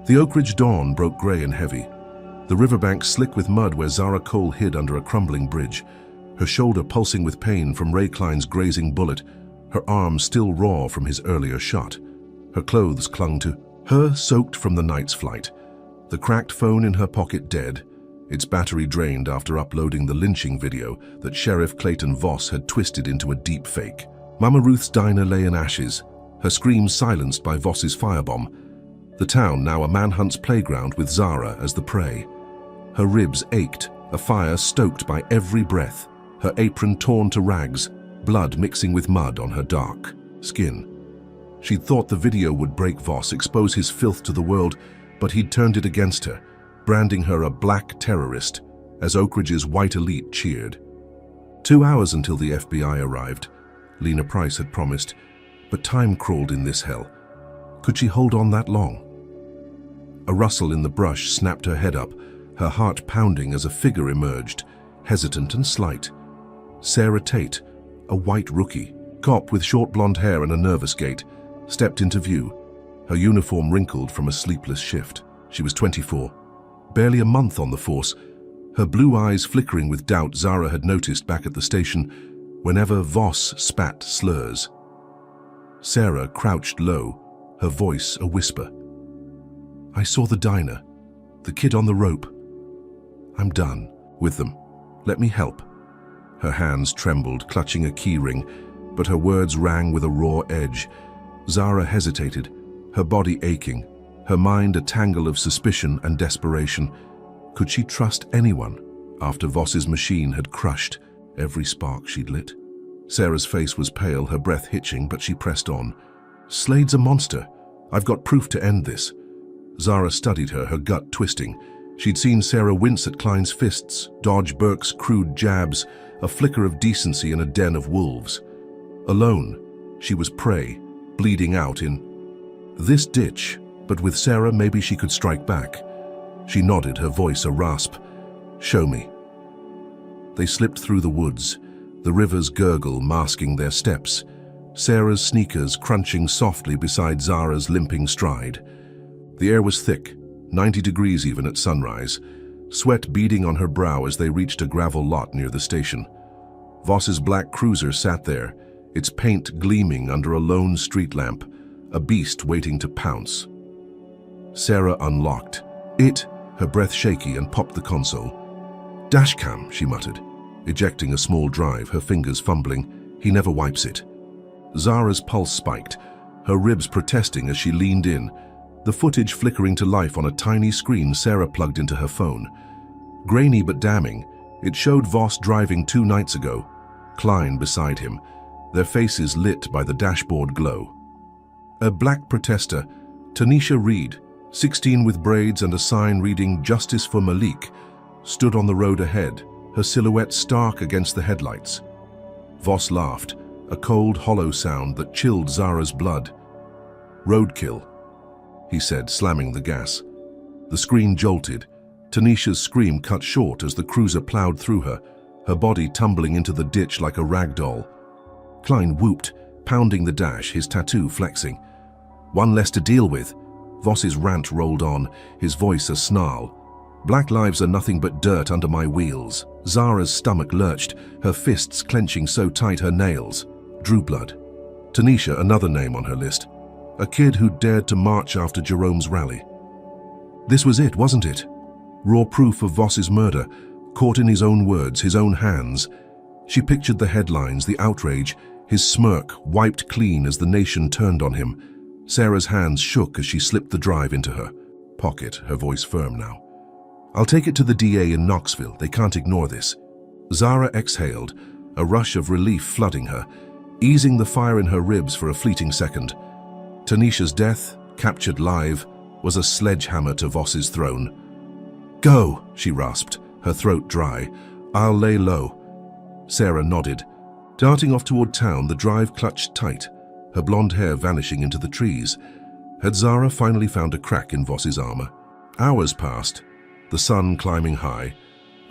The Oak Ridge dawn broke grey and heavy, the riverbank slick with mud where Zara Cole hid under a crumbling bridge, her shoulder pulsing with pain from Ray Klein's grazing bullet, her arm still raw from his earlier shot. Her clothes clung to her, soaked from the night's flight. The cracked phone in her pocket dead, its battery drained after uploading the lynching video that Sheriff Clayton Voss had twisted into a deep fake. Mama Ruth's diner lay in ashes, her screams silenced by Voss's firebomb. The town now a manhunt's playground with Zara as the prey. Her ribs ached, a fire stoked by every breath, her apron torn to rags, blood mixing with mud on her dark skin. She'd thought the video would break Voss, expose his filth to the world, but he'd turned it against her, branding her a black terrorist, as Oak Ridge's white elite cheered. 2 hours until the FBI arrived, Lena Price had promised, but time crawled in this hell. Could she hold on that long? A rustle in the brush snapped her head up, her heart pounding as a figure emerged, hesitant and slight. Sarah Tate, a white rookie, cop with short blonde hair and a nervous gait, stepped into view, her uniform wrinkled from a sleepless shift. She was 24, barely a month on the force, her blue eyes flickering with doubt Zara had noticed back at the station whenever Voss spat slurs. Sarah crouched low, her voice a whisper. "I saw the diner, the kid on the rope. I'm done with them. Let me help." Her hands trembled, clutching a key ring, but her words rang with a raw edge. Zara hesitated, her body aching, her mind a tangle of suspicion and desperation. Could she trust anyone after Voss's machine had crushed every spark she'd lit? Sarah's face was pale, her breath hitching, but she pressed on. "Slade's a monster. I've got proof to end this." Zara studied her, her gut twisting. She'd seen Sarah wince at Klein's fists, dodge Burke's crude jabs, a flicker of decency in a den of wolves. Alone, she was prey, bleeding out in this ditch, but with Sarah maybe she could strike back. She nodded, her voice a rasp. "Show me." They slipped through the woods, the river's gurgle masking their steps, Sarah's sneakers crunching softly beside Zara's limping stride. The air was thick, 90 degrees even at sunrise, sweat beading on her brow as they reached a gravel lot near the station. Voss's black cruiser sat there, its paint gleaming under a lone street lamp, a beast waiting to pounce. Sarah unlocked it, her breath shaky, and popped the console. "Dashcam," she muttered, ejecting a small drive, her fingers fumbling. "He never wipes it." Zara's pulse spiked, her ribs protesting as she leaned in, the footage flickering to life on a tiny screen Sarah plugged into her phone. Grainy but damning, it showed Voss driving 2 nights ago, Klein beside him, their faces lit by the dashboard glow. A black protester, Tanisha Reed, 16 with braids and a sign reading "Justice for Malik," stood on the road ahead, her silhouette stark against the headlights. Voss laughed, a cold, hollow sound that chilled Zara's blood. "Roadkill," he said, slamming the gas. The screen jolted. Tanisha's scream cut short as the cruiser plowed through her, her body tumbling into the ditch like a rag doll. Klein whooped, pounding the dash, his tattoo flexing. "One less to deal with." Voss's rant rolled on, his voice a snarl. "Black lives are nothing but dirt under my wheels." Zara's stomach lurched, her fists clenching so tight her nails drew blood. Tanisha, another name on her list. A kid who dared to march after Jerome's rally. This was it, wasn't it? Raw proof of Voss's murder, caught in his own words, his own hands. She pictured the headlines, the outrage, his smirk wiped clean as the nation turned on him. Sarah's hands shook as she slipped the drive into her pocket, her voice firm now. "I'll take it to the DA in Knoxville. They can't ignore this." Zara exhaled, a rush of relief flooding her, easing the fire in her ribs for a fleeting second. Tanisha's death, captured live, was a sledgehammer to Voss's throne. "Go," she rasped, her throat dry. "I'll lay low." Sarah nodded. Darting off toward town, the drive clutched tight, her blonde hair vanishing into the trees. Had Zara finally found a crack in Voss's armor? Hours passed, the sun climbing high,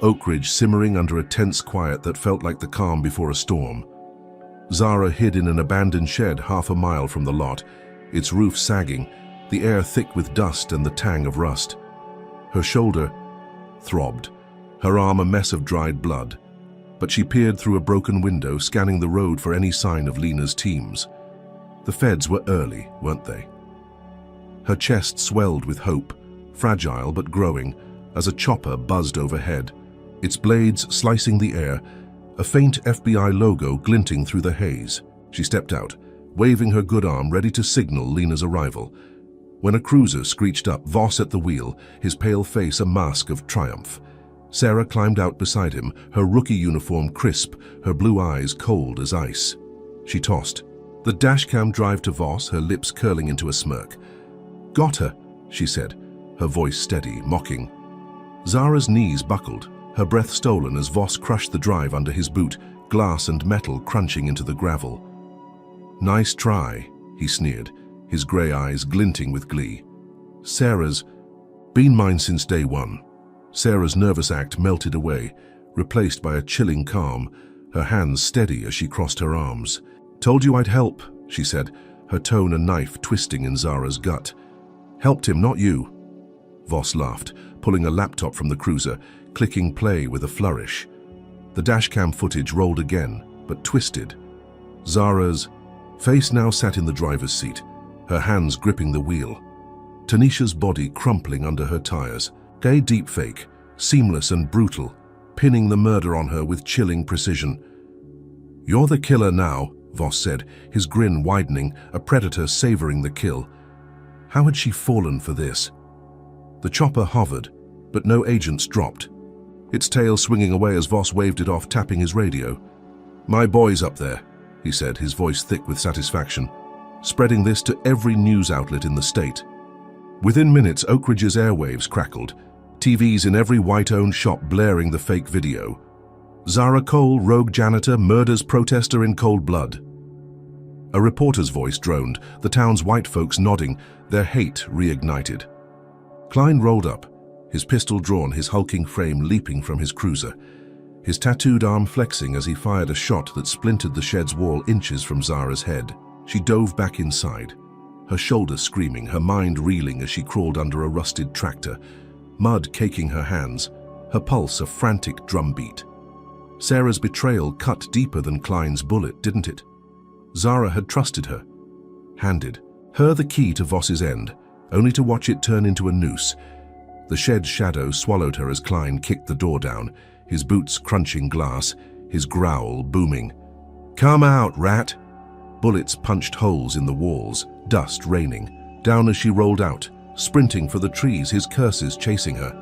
Oakridge simmering under a tense quiet that felt like the calm before a storm. Zara hid in an abandoned shed half a mile from the lot, its roof sagging, the air thick with dust and the tang of rust. Her shoulder throbbed, her arm a mess of dried blood. But she peered through a broken window, scanning the road for any sign of Lena's teams. The feds were early, weren't they? Her chest swelled with hope, fragile but growing, as a chopper buzzed overhead, its blades slicing the air, a faint FBI logo glinting through the haze. She stepped out, waving her good arm ready to signal Lena's arrival. When a cruiser screeched up, Voss at the wheel, his pale face a mask of triumph. Sarah climbed out beside him, her rookie uniform crisp, her blue eyes cold as ice. She tossed. The dashcam drive to Voss, her lips curling into a smirk. "Got her," she said, her voice steady, mocking. Zara's knees buckled, her breath stolen as Voss crushed the drive under his boot, glass and metal crunching into the gravel. "Nice try," he sneered, his grey eyes glinting with glee. "Sarah's been mine since day one." Sarah's nervous act melted away, replaced by a chilling calm, her hands steady as she crossed her arms. "Told you I'd help," she said, her tone a knife twisting in Zara's gut. "Helped him, not you." Voss laughed, pulling a laptop from the cruiser, clicking play with a flourish. The dashcam footage rolled again, but twisted. Zara's face now sat in the driver's seat, her hands gripping the wheel. Tanisha's body crumpling under her tires. Gay deepfake, seamless and brutal, pinning the murder on her with chilling precision. "You're the killer now," Voss said, his grin widening, a predator savoring the kill. How had she fallen for this? The chopper hovered, but no agents dropped, its tail swinging away as Voss waved it off, tapping his radio. "My boy's up there," he said, his voice thick with satisfaction, spreading this to every news outlet in the state. Within minutes, Oakridge's airwaves crackled, TVs in every white-owned shop blaring the fake video. Zara Cole, rogue janitor, murders protester in cold blood. A reporter's voice droned, the town's white folks nodding, their hate reignited. Klein rolled up, his pistol drawn, his hulking frame leaping from his cruiser, his tattooed arm flexing as he fired a shot that splintered the shed's wall inches from Zara's head. She dove back inside, her shoulder screaming, her mind reeling as she crawled under a rusted tractor, mud caking her hands, her pulse a frantic drumbeat. Sarah's betrayal cut deeper than Klein's bullet, didn't it? Zara had trusted her, handed her the key to Voss's end, only to watch it turn into a noose. The shed's shadow swallowed her as Klein kicked the door down, his boots crunching glass, his growl booming. "Come out, rat!" Bullets punched holes in the walls, dust raining. Down as she rolled out, sprinting for the trees, his curses chasing her.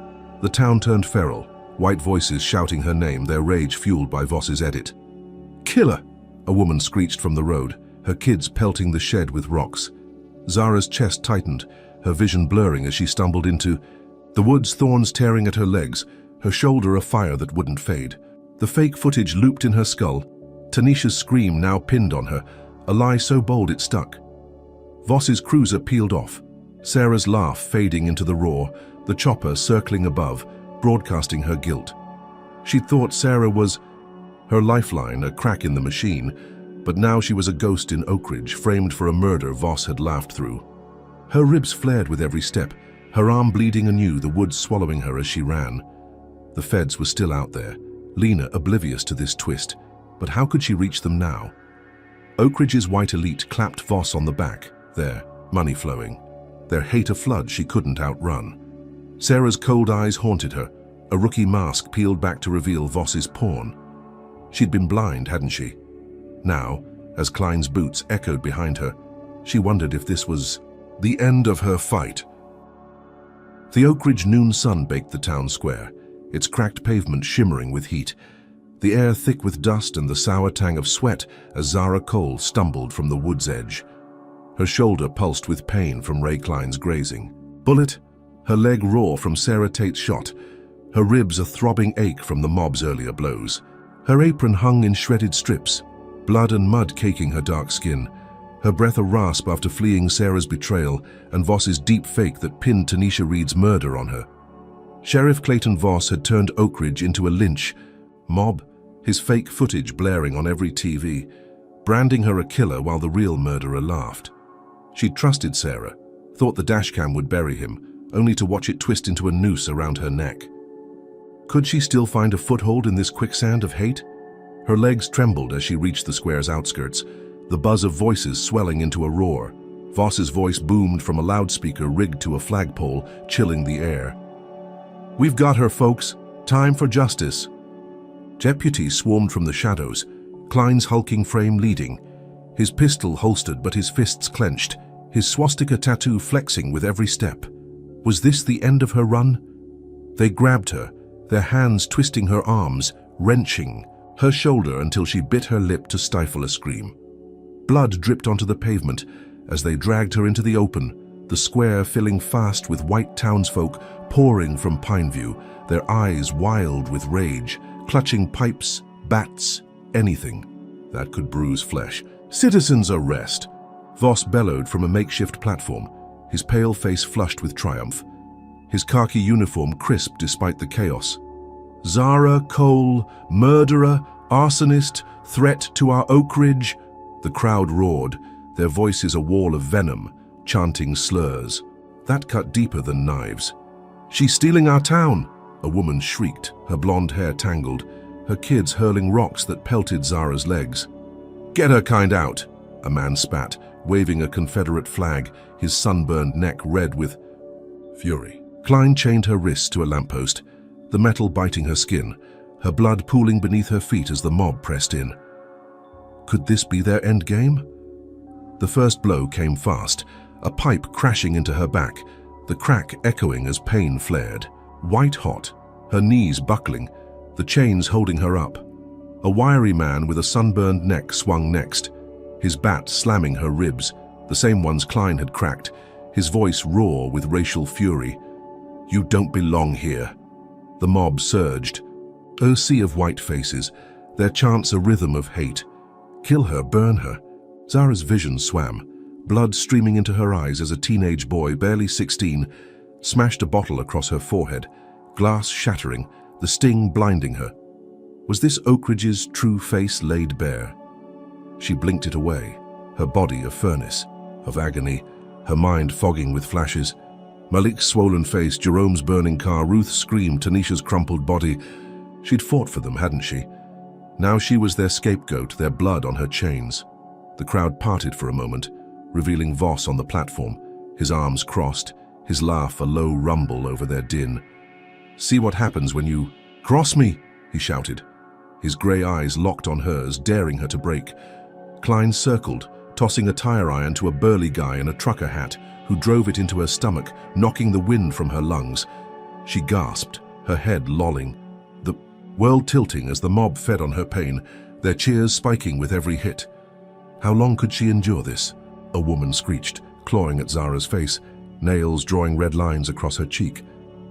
The town turned feral, white voices shouting her name, their rage fueled by Voss's edit. "Killer!" a woman screeched from the road, her kids pelting the shed with rocks. Zara's chest tightened, her vision blurring as she stumbled into the woods, thorns tearing at her legs, her shoulder a fire that wouldn't fade. The fake footage looped in her skull, Tanisha's scream now pinned on her, a lie so bold it stuck. Voss's cruiser peeled off, Sarah's laugh fading into the roar, the chopper circling above, broadcasting her guilt. She'd thought Sarah was her lifeline, a crack in the machine, but now she was a ghost in Oakridge, framed for a murder Voss had laughed through. Her ribs flared with every step, her arm bleeding anew, the woods swallowing her as she ran. The feds were still out there, Lena oblivious to this twist, but how could she reach them now? Oakridge's white elite clapped Voss on the back, there, money flowing, their hate a flood she couldn't outrun. Sarah's cold eyes haunted her, a rookie mask peeled back to reveal Voss's pawn. She'd been blind, hadn't she? Now, as Klein's boots echoed behind her, she wondered if this was the end of her fight. The Oakridge noon sun baked the town square, its cracked pavement shimmering with heat, the air thick with dust and the sour tang of sweat as Zara Cole stumbled from the wood's edge. Her shoulder pulsed with pain from Ray Klein's grazing. Bullet, her leg raw from Sarah Tate's shot, her ribs a throbbing ache from the mob's earlier blows. Her apron hung in shredded strips, blood and mud caking her dark skin, her breath a rasp after fleeing Sarah's betrayal and Voss's deep fake that pinned Tanisha Reed's murder on her. Sheriff Clayton Voss had turned Oakridge into a lynch mob, his fake footage blaring on every TV, branding her a killer while the real murderer laughed. She'd trusted Sarah, thought the dashcam would bury him, only to watch it twist into a noose around her neck. Could she still find a foothold in this quicksand of hate? Her legs trembled as she reached the square's outskirts, the buzz of voices swelling into a roar. Voss's voice boomed from a loudspeaker rigged to a flagpole, chilling the air. "We've got her, folks. Time for justice." Deputies swarmed from the shadows, Klein's hulking frame leading, his pistol holstered but his fists clenched, his swastika tattoo flexing with every step. Was this the end of her run? They grabbed her, their hands twisting her arms, wrenching her shoulder until she bit her lip to stifle a scream. Blood dripped onto the pavement as they dragged her into the open, the square filling fast with white townsfolk pouring from Pineview, their eyes wild with rage, clutching pipes, bats, anything that could bruise flesh. "Citizens arrest!" Voss bellowed from a makeshift platform, his pale face flushed with triumph, his khaki uniform crisp despite the chaos. "Zara Cole, murderer, arsonist, threat to our Oakridge." The crowd roared, their voices a wall of venom, chanting slurs. That cut deeper than knives. "She's stealing our town!" A woman shrieked, her blonde hair tangled, her kids hurling rocks that pelted Zara's legs. "Get her kind out!" a man spat, waving a Confederate flag, his sunburned neck red with fury. Klein chained her wrists to a lamppost, the metal biting her skin, her blood pooling beneath her feet as the mob pressed in. Could this be their endgame? The first blow came fast, a pipe crashing into her back, the crack echoing as pain flared. White hot, her knees buckling, the chains holding her up. A wiry man with a sunburned neck swung next, his bat slamming her ribs, the same ones Klein had cracked, his voice raw with racial fury. "You don't belong here." The mob surged, a sea of white faces, their chants a rhythm of hate. Kill her, burn her. Zara's vision swam, blood streaming into her eyes as a teenage boy, barely 16, smashed a bottle across her forehead, glass shattering, the sting blinding her. Was this Oakridge's true face laid bare? She blinked it away, her body a furnace of agony, her mind fogging with flashes. Malik's swollen face, Jerome's burning car, Ruth's scream, Tanisha's crumpled body. She'd fought for them, hadn't she? Now she was their scapegoat, their blood on her chains. The crowd parted for a moment, revealing Voss on the platform, his arms crossed, his laugh a low rumble over their din. "See what happens when you cross me," he shouted, his grey eyes locked on hers, daring her to break. Klein circled, tossing a tire iron to a burly guy in a trucker hat who drove it into her stomach, knocking the wind from her lungs. She gasped, her head lolling, the world tilting as the mob fed on her pain, their cheers spiking with every hit. How long could she endure this? A woman screeched, clawing at Zara's face, nails drawing red lines across her cheek,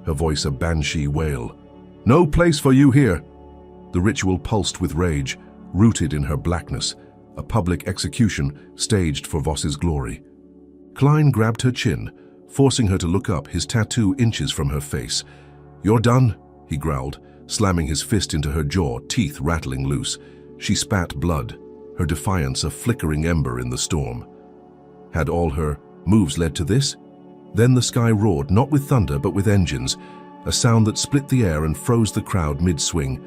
her voice a banshee wail. "No place for you here!" The ritual pulsed with rage, rooted in her blackness, a public execution staged for Voss's glory. Klein grabbed her chin, forcing her to look up, his tattoo inches from her face. "You're done," he growled, slamming his fist into her jaw, teeth rattling loose. She spat blood, her defiance a flickering ember in the storm. Had all her moves led to this? Then the sky roared, not with thunder but with engines, a sound that split the air and froze the crowd mid-swing.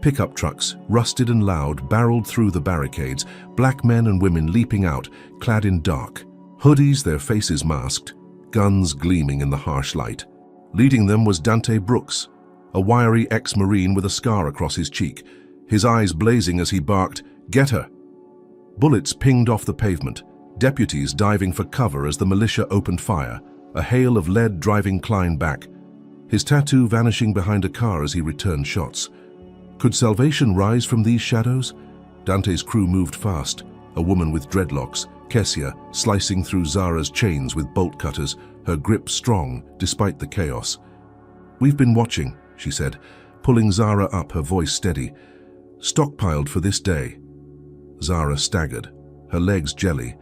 Pickup trucks, rusted and loud, barreled through the barricades, black men and women leaping out, clad in dark. Hoodies, their faces masked, guns gleaming in the harsh light. Leading them was Dante Brooks, a wiry ex-Marine with a scar across his cheek, his eyes blazing as he barked, "Get her!" Bullets pinged off the pavement, deputies diving for cover as the militia opened fire, a hail of lead driving Klein back, his tattoo vanishing behind a car as he returned shots. Could salvation rise from these shadows? Dante's crew moved fast, a woman with dreadlocks, Kessia, slicing through Zara's chains with bolt cutters, her grip strong despite the chaos. "We've been watching," she said, pulling Zara up, her voice steady. "Stockpiled for this day." Zara staggered, her legs jelly,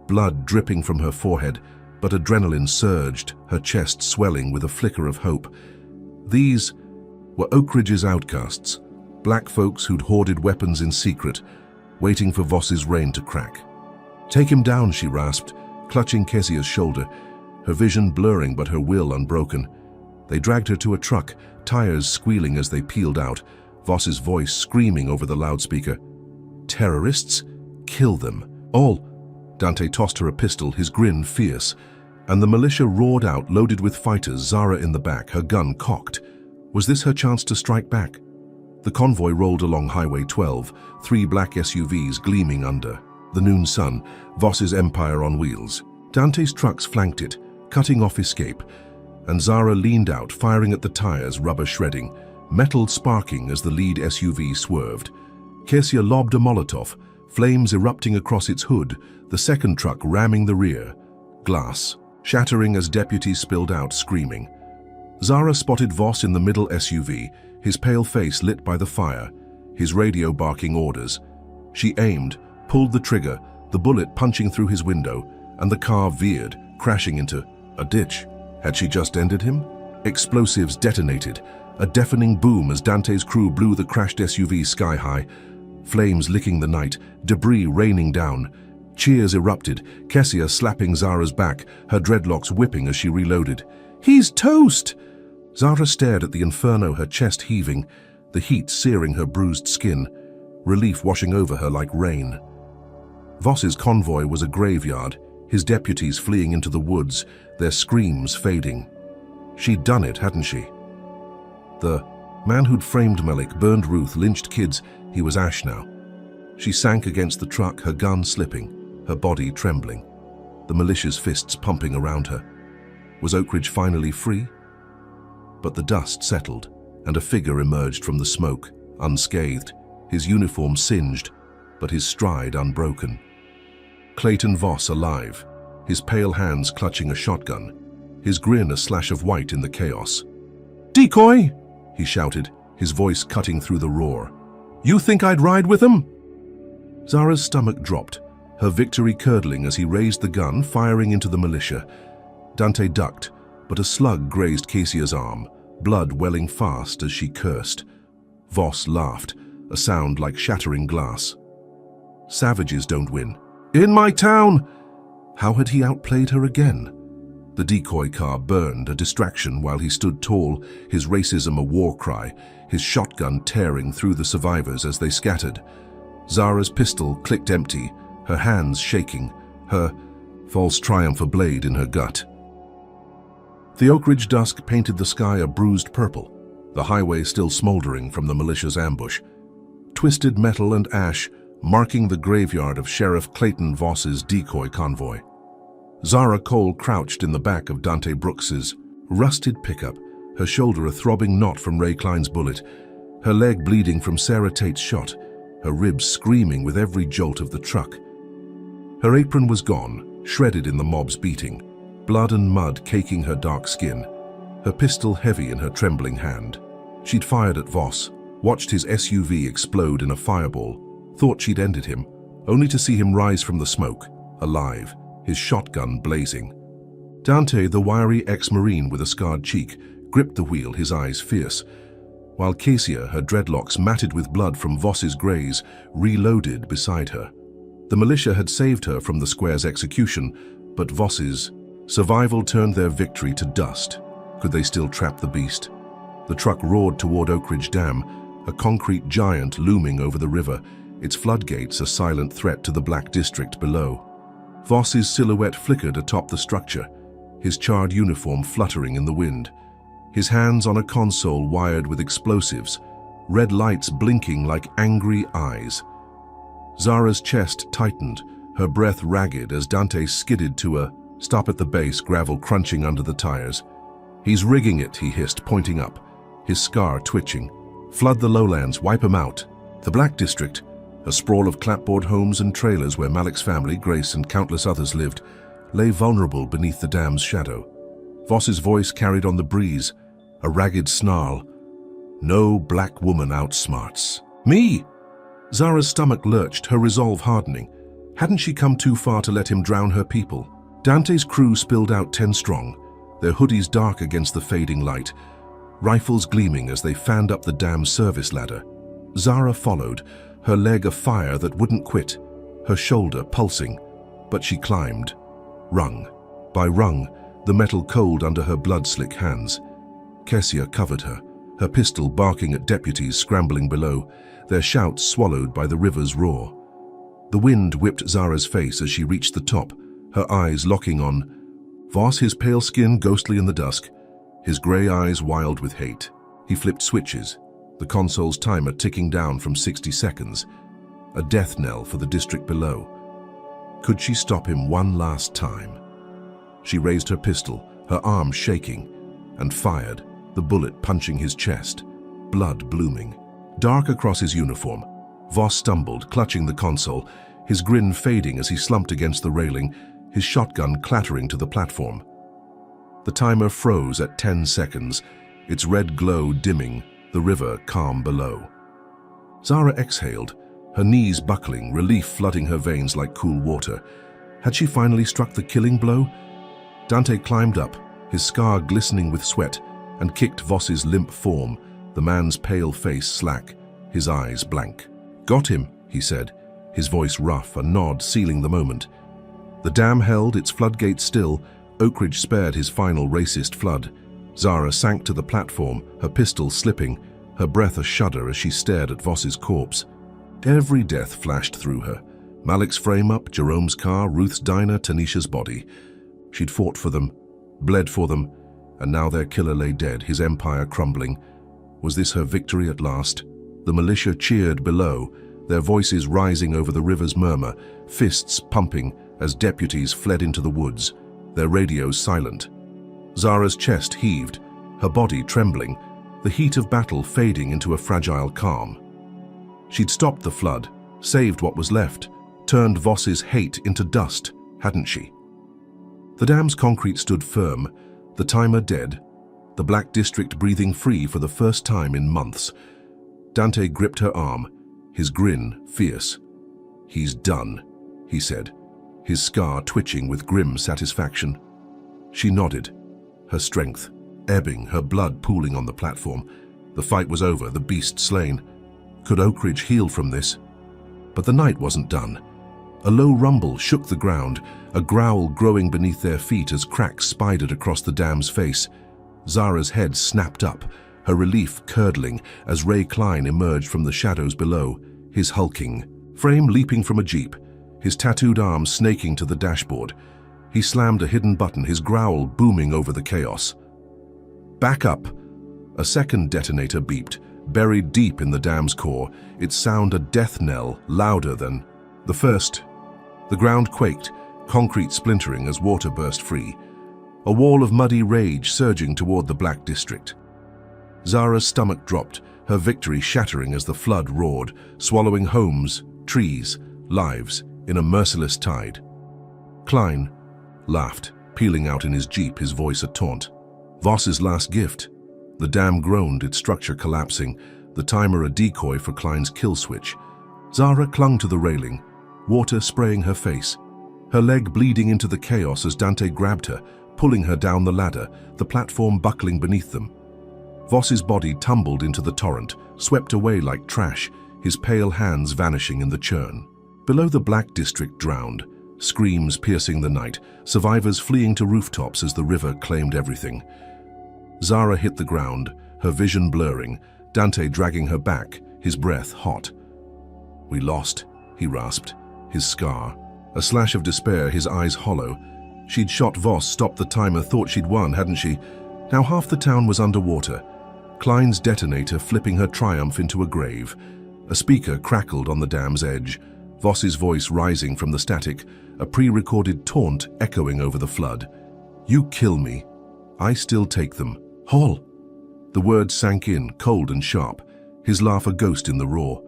blood dripping from her forehead, but adrenaline surged, her chest swelling with a flicker of hope. These were Oak Ridge's outcasts, black folks who'd hoarded weapons in secret, waiting for Voss's reign to crack. "Take him down," she rasped, clutching Kessia's shoulder, her vision blurring but her will unbroken. They dragged her to a truck, tires squealing as they peeled out, Voss's voice screaming over the loudspeaker. "Terrorists? Kill them. All." Dante tossed her a pistol, his grin fierce, and the militia roared out, loaded with fighters, Zara in the back, her gun cocked. Was this her chance to strike back? The convoy rolled along Highway 12, 3 black SUVs gleaming under the noon sun, Voss's empire on wheels. Dante's trucks flanked it, cutting off escape, and Zara leaned out, firing at the tires, rubber shredding, metal sparking as the lead SUV swerved. Kessia lobbed a Molotov, flames erupting across its hood, the second truck ramming the rear, glass shattering as deputies spilled out, screaming. Zara spotted Voss in the middle SUV, his pale face lit by the fire, his radio barking orders. She aimed, pulled the trigger, the bullet punching through his window, and the car veered, crashing into a ditch. Had she just ended him? Explosives detonated, a deafening boom as Dante's crew blew the crashed SUV sky high, flames licking the night, debris raining down. Cheers erupted, Kessia slapping Zara's back, her dreadlocks whipping as she reloaded. "He's toast!" Zara stared at the inferno, her chest heaving, the heat searing her bruised skin, relief washing over her like rain. Voss's convoy was a graveyard, his deputies fleeing into the woods, their screams fading. She'd done it, hadn't she? The man who'd framed Melik, burned Ruth, lynched kids, he was ash now. She sank against the truck, her gun slipping, her body trembling, the militia's fists pumping around her. Was Oak Ridge finally free? But the dust settled, and a figure emerged from the smoke, unscathed, his uniform singed, but his stride unbroken. Clayton Voss alive, his pale hands clutching a shotgun, his grin a slash of white in the chaos. "Decoy!" he shouted, his voice cutting through the roar. "You think I'd ride with him?" Zara's stomach dropped, her victory curdling as he raised the gun, firing into the militia. Dante ducked, but a slug grazed Kessia's arm, blood welling fast as she cursed. Voss laughed, a sound like shattering glass. "Savages don't win." "In my town!" How had he outplayed her again? The decoy car burned, a distraction while he stood tall, his racism a war cry, his shotgun tearing through the survivors as they scattered. Zara's pistol clicked empty, her hands shaking, her false triumph a blade in her gut. The Oak Ridge dusk painted the sky a bruised purple, the highway still smoldering from the militia's ambush. Twisted metal and ash marking the graveyard of Sheriff Clayton Voss's decoy convoy. Zara Cole crouched in the back of Dante Brooks's rusted pickup, her shoulder a throbbing knot from Ray Klein's bullet, her leg bleeding from Sarah Tate's shot, her ribs screaming with every jolt of the truck. Her apron was gone, shredded in the mob's beating, blood and mud caking her dark skin, her pistol heavy in her trembling hand. She'd fired at Voss, watched his SUV explode in a fireball, thought she'd ended him, only to see him rise from the smoke, alive, his shotgun blazing. Dante, the wiry ex-Marine with a scarred cheek, gripped the wheel, his eyes fierce, while Kessia, her dreadlocks matted with blood from Voss's graze, reloaded beside her. The militia had saved her from the square's execution, but Voss's survival turned their victory to dust. Could they still trap the beast? The truck roared toward Oak Ridge Dam, a concrete giant looming over the river, its floodgates a silent threat to the Black District below. Voss's silhouette flickered atop the structure, his charred uniform fluttering in the wind. his hands on a console wired with explosives, red lights blinking like angry eyes. Zara's chest tightened, her breath ragged as Dante skidded to a stop at the base, gravel crunching under the tires. "He's rigging it," he hissed, pointing up, his scar twitching. "Flood the lowlands, wipe 'em out." The Black District, a sprawl of clapboard homes and trailers where Malik's family, Grace, and countless others lived, lay vulnerable beneath the dam's shadow. Voss's voice carried on the breeze, a ragged snarl. "No black woman outsmarts me!" Zara's stomach lurched, her resolve hardening. Hadn't she come too far to let him drown her people? Dante's crew spilled out 10 strong, their hoodies dark against the fading light, rifles gleaming as they fanned up the dam's service ladder. Zara followed, her leg afire that wouldn't quit, her shoulder pulsing, but she climbed, rung by rung, the metal cold under her blood-slick hands. Kessia covered her, her pistol barking at deputies scrambling below, their shouts swallowed by the river's roar. The wind whipped Zara's face as she reached the top, her eyes locking on Voss, his pale skin ghostly in the dusk, his grey eyes wild with hate. He flipped switches, the console's timer ticking down from 60 seconds, a death knell for the district below. Could she stop him one last time? She raised her pistol, her arm shaking, and fired, the bullet punching his chest, blood blooming. Dark across his uniform, Voss stumbled, clutching the console, his grin fading as he slumped against the railing, his shotgun clattering to the platform. The timer froze at 10 seconds, its red glow dimming, the river calm below. Zara exhaled, her knees buckling, relief flooding her veins like cool water. Had she finally struck the killing blow? Dante climbed up, his scar glistening with sweat, and kicked Voss's limp form, the man's pale face slack, his eyes blank. "Got him," he said, his voice rough, a nod sealing the moment. The dam held its floodgates still, Oakridge spared his final racist flood. Zara sank to the platform, her pistol slipping, her breath a shudder as she stared at Voss's corpse. Every death flashed through her. Malik's frame-up, Jerome's car, Ruth's diner, Tanisha's body. She'd fought for them, bled for them, and now their killer lay dead, his empire crumbling. Was this her victory at last? The militia cheered below, their voices rising over the river's murmur, fists pumping as deputies fled into the woods, their radios silent. Zara's chest heaved, her body trembling, the heat of battle fading into a fragile calm. She'd stopped the flood, saved what was left, turned Voss's hate into dust, hadn't she? The dam's concrete stood firm, the timer dead, the Black District breathing free for the first time in months. Dante gripped her arm, his grin fierce. "He's done," he said, his scar twitching with grim satisfaction. She nodded, her strength ebbing, her blood pooling on the platform. The fight was over, the beast slain. Could Oakridge heal from this? But the night wasn't done. A low rumble shook the ground, a growl growing beneath their feet as cracks spidered across the dam's face. Zara's head snapped up, her relief curdling as Ray Klein emerged from the shadows below, his hulking frame leaping from a jeep, his tattooed arms snaking to the dashboard. He slammed a hidden button, his growl booming over the chaos. "Back up!" A second detonator beeped, buried deep in the dam's core, its sound a death knell louder than the first. The ground quaked, concrete splintering as water burst free, a wall of muddy rage surging toward the Black District. Zara's stomach dropped, her victory shattering as the flood roared, swallowing homes, trees, lives in a merciless tide. Klein laughed, peeling out in his jeep, his voice a taunt. Voss's last gift. The dam groaned, its structure collapsing, the timer a decoy for Klein's kill switch. Zara clung to the railing, water spraying her face, her leg bleeding into the chaos as Dante grabbed her, pulling her down the ladder, the platform buckling beneath them. Voss's body tumbled into the torrent, swept away like trash, his pale hands vanishing in the churn. Below the Black District drowned, screams piercing the night, survivors fleeing to rooftops as the river claimed everything. Zara hit the ground, her vision blurring, Dante dragging her back, his breath hot. "We lost," he rasped, his scar. A slash of despair, his eyes hollow. She'd shot Voss, stopped the timer, thought she'd won, hadn't she? Now half the town was underwater, Klein's detonator flipping her triumph into a grave. A speaker crackled on the dam's edge, Voss's voice rising from the static, a pre-recorded taunt echoing over the flood. "You kill me, I still take them. Hall!" The words sank in, cold and sharp, his laugh a ghost in the roar.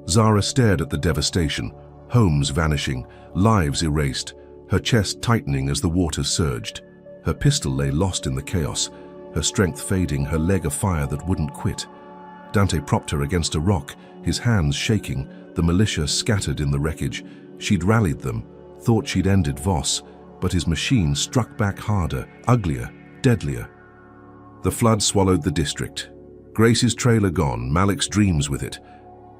Zara stared at the devastation, homes vanishing, lives erased, her chest tightening as the water surged. Her pistol lay lost in the chaos, her strength fading, her leg afire that wouldn't quit. Dante propped her against a rock, his hands shaking, the militia scattered in the wreckage. She'd rallied them, thought she'd ended Voss, but his machine struck back harder, uglier, deadlier. The flood swallowed the district. Grace's trailer gone, Malik's dreams with it.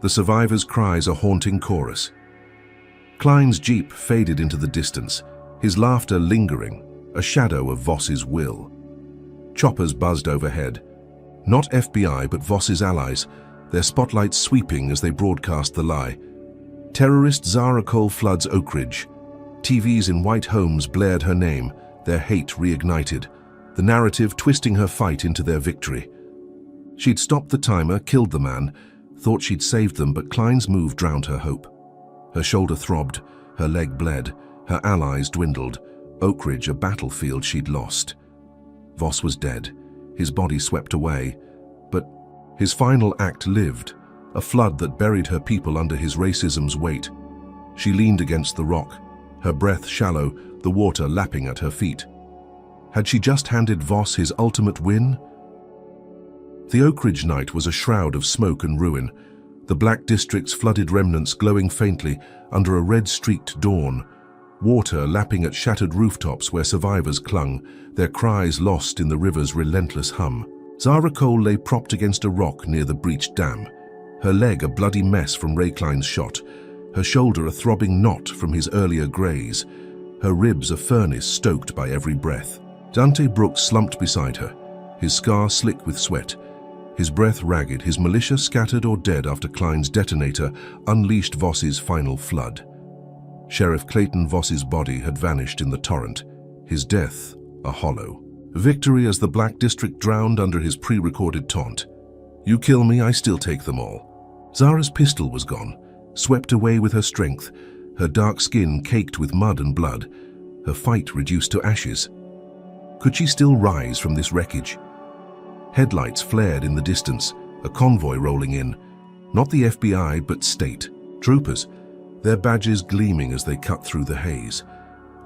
The survivors' cries a haunting chorus. Klein's jeep faded into the distance, his laughter lingering, a shadow of Voss's will. Choppers buzzed overhead. Not FBI, but Voss's allies, their spotlights sweeping as they broadcast the lie. Terrorist Zara Cole floods Oak Ridge. TVs in white homes blared her name, their hate reignited, the narrative twisting her fight into their victory. She'd stopped the timer, killed the man, thought she'd saved them, but Klein's move drowned her hope. Her shoulder throbbed, her leg bled, her allies dwindled. Oak Ridge, a battlefield she'd lost. Voss was dead, his body swept away, but his final act lived, a flood that buried her people under his racism's weight. She leaned against the rock, her breath shallow, the water lapping at her feet. Had she just handed Voss his ultimate win? The Oak Ridge night was a shroud of smoke and ruin, the Black District's flooded remnants glowing faintly under a red-streaked dawn, water lapping at shattered rooftops where survivors clung, their cries lost in the river's relentless hum. Zara Cole lay propped against a rock near the breached dam, her leg a bloody mess from Ray Klein's shot, her shoulder a throbbing knot from his earlier graze, her ribs a furnace stoked by every breath. Dante Brooks slumped beside her, his scar slick with sweat, his breath ragged, his militia scattered or dead after Klein's detonator unleashed Voss's final flood. Sheriff Clayton Voss's body had vanished in the torrent, his death a hollow. Victory as the Black District drowned under his pre-recorded taunt. "You kill me, I still take them all." Zara's pistol was gone, swept away with her strength, her dark skin caked with mud and blood, her fight reduced to ashes. Could she still rise from this wreckage? Headlights flared in the distance, a convoy rolling in. Not the FBI, but state troopers, their badges gleaming as they cut through the haze.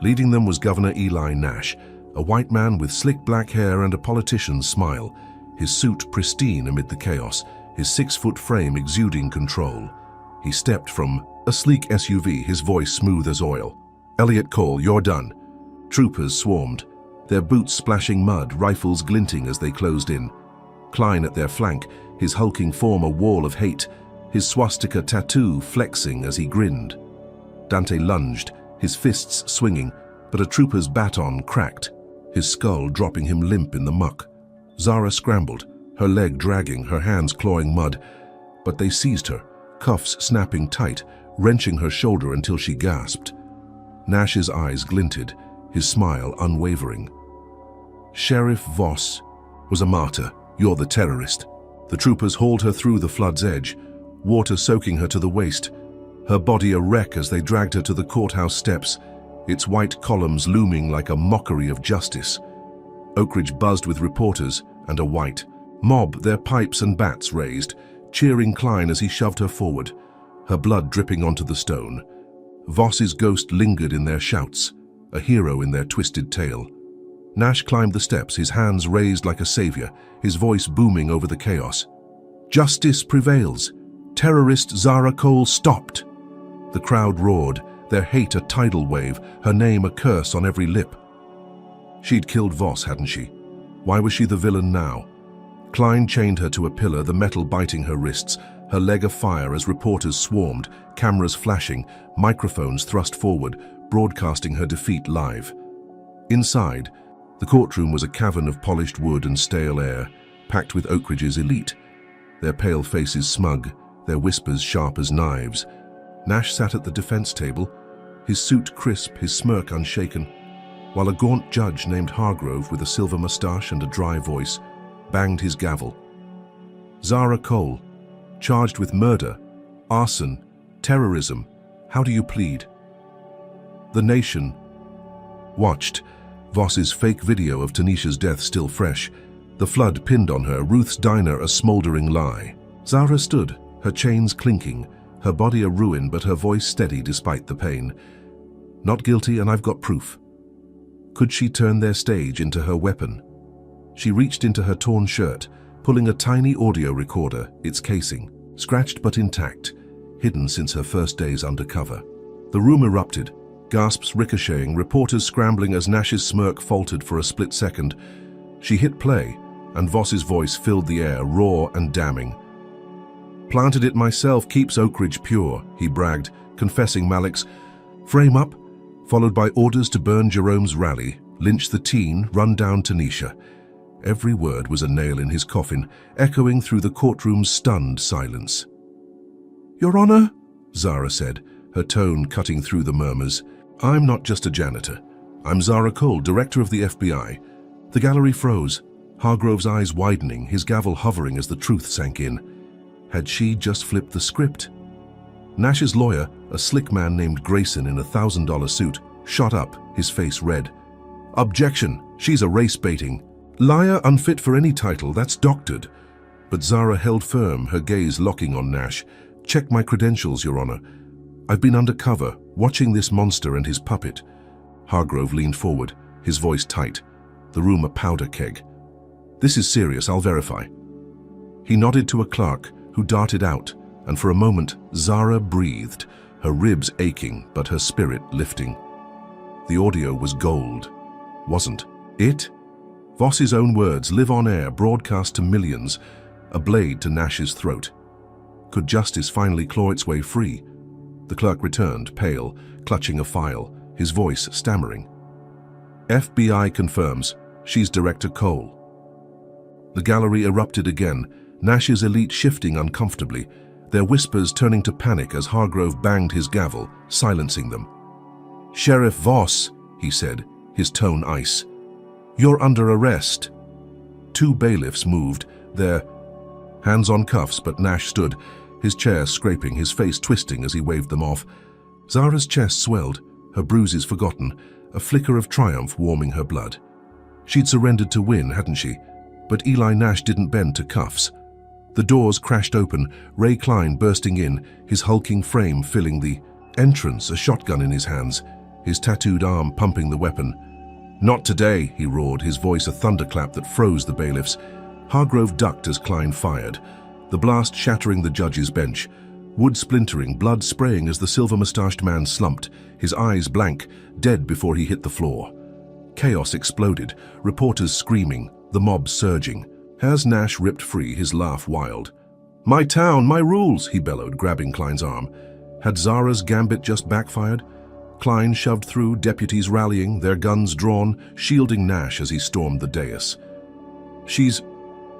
Leading them was Governor Eli Nash, a white man with slick black hair and a politician's smile, his suit pristine amid the chaos, his 6-foot frame exuding control. He stepped from a sleek SUV, his voice smooth as oil. "Elliot Cole, you're done." Troopers swarmed, their boots splashing mud, rifles glinting as they closed in. Klein at their flank, his hulking form a wall of hate, his swastika tattoo flexing as he grinned. Dante lunged, his fists swinging, but a trooper's baton cracked, his skull dropping him limp in the muck. Zara scrambled, her leg dragging, her hands clawing mud, but they seized her, cuffs snapping tight, wrenching her shoulder until she gasped. Nash's eyes glinted, his smile unwavering. "Sheriff Voss was a martyr. You're the terrorist." The troopers hauled her through the flood's edge, water soaking her to the waist, her body a wreck as they dragged her to the courthouse steps, its white columns looming like a mockery of justice. Oak Ridge buzzed with reporters and a white mob, their pipes and bats raised, cheering Klein as he shoved her forward, her blood dripping onto the stone. Voss's ghost lingered in their shouts, a hero in their twisted tale. Nash climbed the steps, his hands raised like a savior, his voice booming over the chaos. "Justice prevails. Terrorist Zara Cole stopped." The crowd roared, their hate a tidal wave, her name a curse on every lip. She'd killed Voss, hadn't she? Why was she the villain now? Klein chained her to a pillar, the metal biting her wrists, her leg afire as reporters swarmed, cameras flashing, microphones thrust forward, broadcasting her defeat live. Inside, the courtroom was a cavern of polished wood and stale air, packed with Oak Ridge's elite, their pale faces smug, their whispers sharp as knives. Nash sat at the defense table, his suit crisp, his smirk unshaken. while a gaunt judge named Hargrove with a silver moustache and a dry voice banged his gavel. Zara Cole, charged with murder, arson, terrorism. How do you plead? The nation watched, Voss's fake video of Tanisha's death still fresh, the flood pinned on her, Ruth's diner a smoldering lie. Zara stood, her chains clinking, her body a ruin but her voice steady despite the pain. Not guilty, and I've got proof. Could she turn their stage into her weapon? She reached into her torn shirt, pulling a tiny audio recorder, its casing, scratched but intact, hidden since her first days undercover. The room erupted, gasps ricocheting, reporters scrambling as Nash's smirk faltered for a split second. She hit play, and Voss's voice filled the air, raw and damning. Planted it myself, keeps Oakridge pure, he bragged, confessing Malik's frame up, followed by orders to burn Jerome's rally, lynch the teen, run down Tanisha. Every word was a nail in his coffin, echoing through the courtroom's stunned silence. Your Honor, Zara said, her tone cutting through the murmurs. I'm not just a janitor. I'm Zara Cole, director of the FBI. The gallery froze, Hargrove's eyes widening, his gavel hovering as the truth sank in. Had she just flipped the script? Nash's lawyer, a slick man named Grayson in a $1,000 suit, shot up, his face red. Objection, she's a race-baiting. Liar unfit for any title, that's doctored. But Zara held firm, her gaze locking on Nash. Check my credentials, Your Honor. I've been undercover, watching this monster and his puppet. Hargrove leaned forward, his voice tight, the room a powder keg. This is serious, I'll verify. He nodded to a clerk, who darted out, and for a moment Zara breathed, her ribs aching but her spirit lifting. The audio was gold. Wasn't it? Voss's own words, live on air, broadcast to millions, a blade to Nash's throat. Could justice finally claw its way free? The clerk returned, pale, clutching a file, his voice stammering. FBI confirms, she's Director Cole. The gallery erupted again, Nash's elite shifting uncomfortably, their whispers turning to panic as Hargrove banged his gavel, silencing them. Sheriff Voss, he said, his tone ice. You're under arrest. Two bailiffs moved, their hands on cuffs, but Nash stood, his chair scraping, his face twisting as he waved them off. Zara's chest swelled, her bruises forgotten, a flicker of triumph warming her blood. She'd surrendered to win, hadn't she? But Eli Nash didn't bend to cuffs. The doors crashed open, Ray Klein bursting in, his hulking frame filling the entrance, a shotgun in his hands, his tattooed arm pumping the weapon. Not today, he roared, his voice a thunderclap that froze the bailiffs. Hargrove ducked as Klein fired, the blast shattering the judge's bench, wood splintering, blood spraying as the silver-moustached man slumped, his eyes blank, dead before he hit the floor. Chaos exploded, reporters screaming, the mob surging. As Nash ripped free, his laugh wild. My town, my rules, he bellowed, grabbing Klein's arm. Had Zara's gambit just backfired? Klein shoved through, deputies rallying, their guns drawn, shielding Nash as he stormed the dais. She's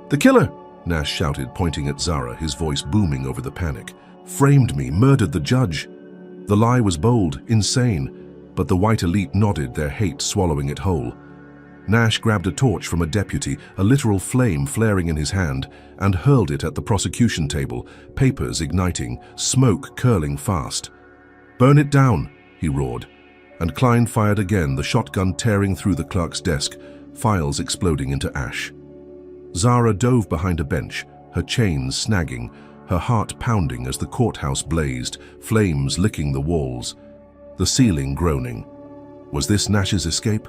the killer, Nash shouted, pointing at Zara, his voice booming over the panic. Framed me, murdered the judge. The lie was bold, insane, but the white elite nodded, their hate swallowing it whole. Nash grabbed a torch from a deputy, a literal flame flaring in his hand, and hurled it at the prosecution table, papers igniting, smoke curling fast. Burn it down, he roared, and Klein fired again, the shotgun tearing through the clerk's desk, files exploding into ash. Zara dove behind a bench, her chains snagging, her heart pounding as the courthouse blazed, flames licking the walls, the ceiling groaning. Was this Nash's escape?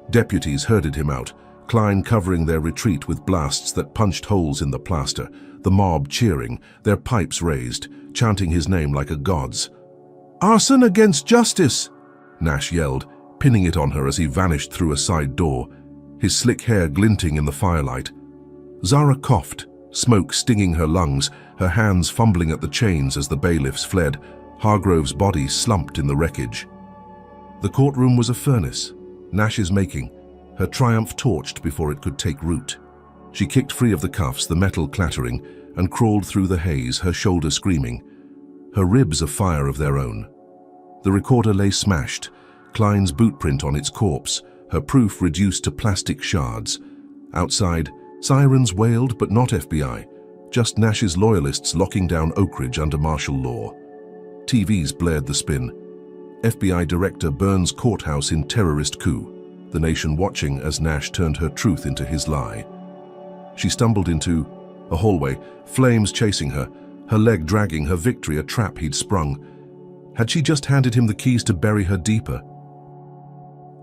Deputies herded him out, Klein covering their retreat with blasts that punched holes in the plaster, the mob cheering, their pipes raised, chanting his name like a god's. Arson against justice, Nash yelled, pinning it on her as he vanished through a side door, his slick hair glinting in the firelight. Zara coughed, smoke stinging her lungs, her hands fumbling at the chains as the bailiffs fled, Hargrove's body slumped in the wreckage. The courtroom was a furnace, Nash's making, her triumph torched before it could take root. She kicked free of the cuffs, the metal clattering, and crawled through the haze, her shoulder screaming, her ribs a fire of their own. The recorder lay smashed, Klein's bootprint on its corpse, her proof reduced to plastic shards. Outside, sirens wailed, but not FBI, just Nash's loyalists locking down Oakridge under martial law. TVs blared the spin. FBI Director burns courthouse in terrorist coup, the nation watching as Nash turned her truth into his lie. She stumbled into a hallway, flames chasing her, her leg dragging her victory, a trap he'd sprung. Had she just handed him the keys to bury her deeper?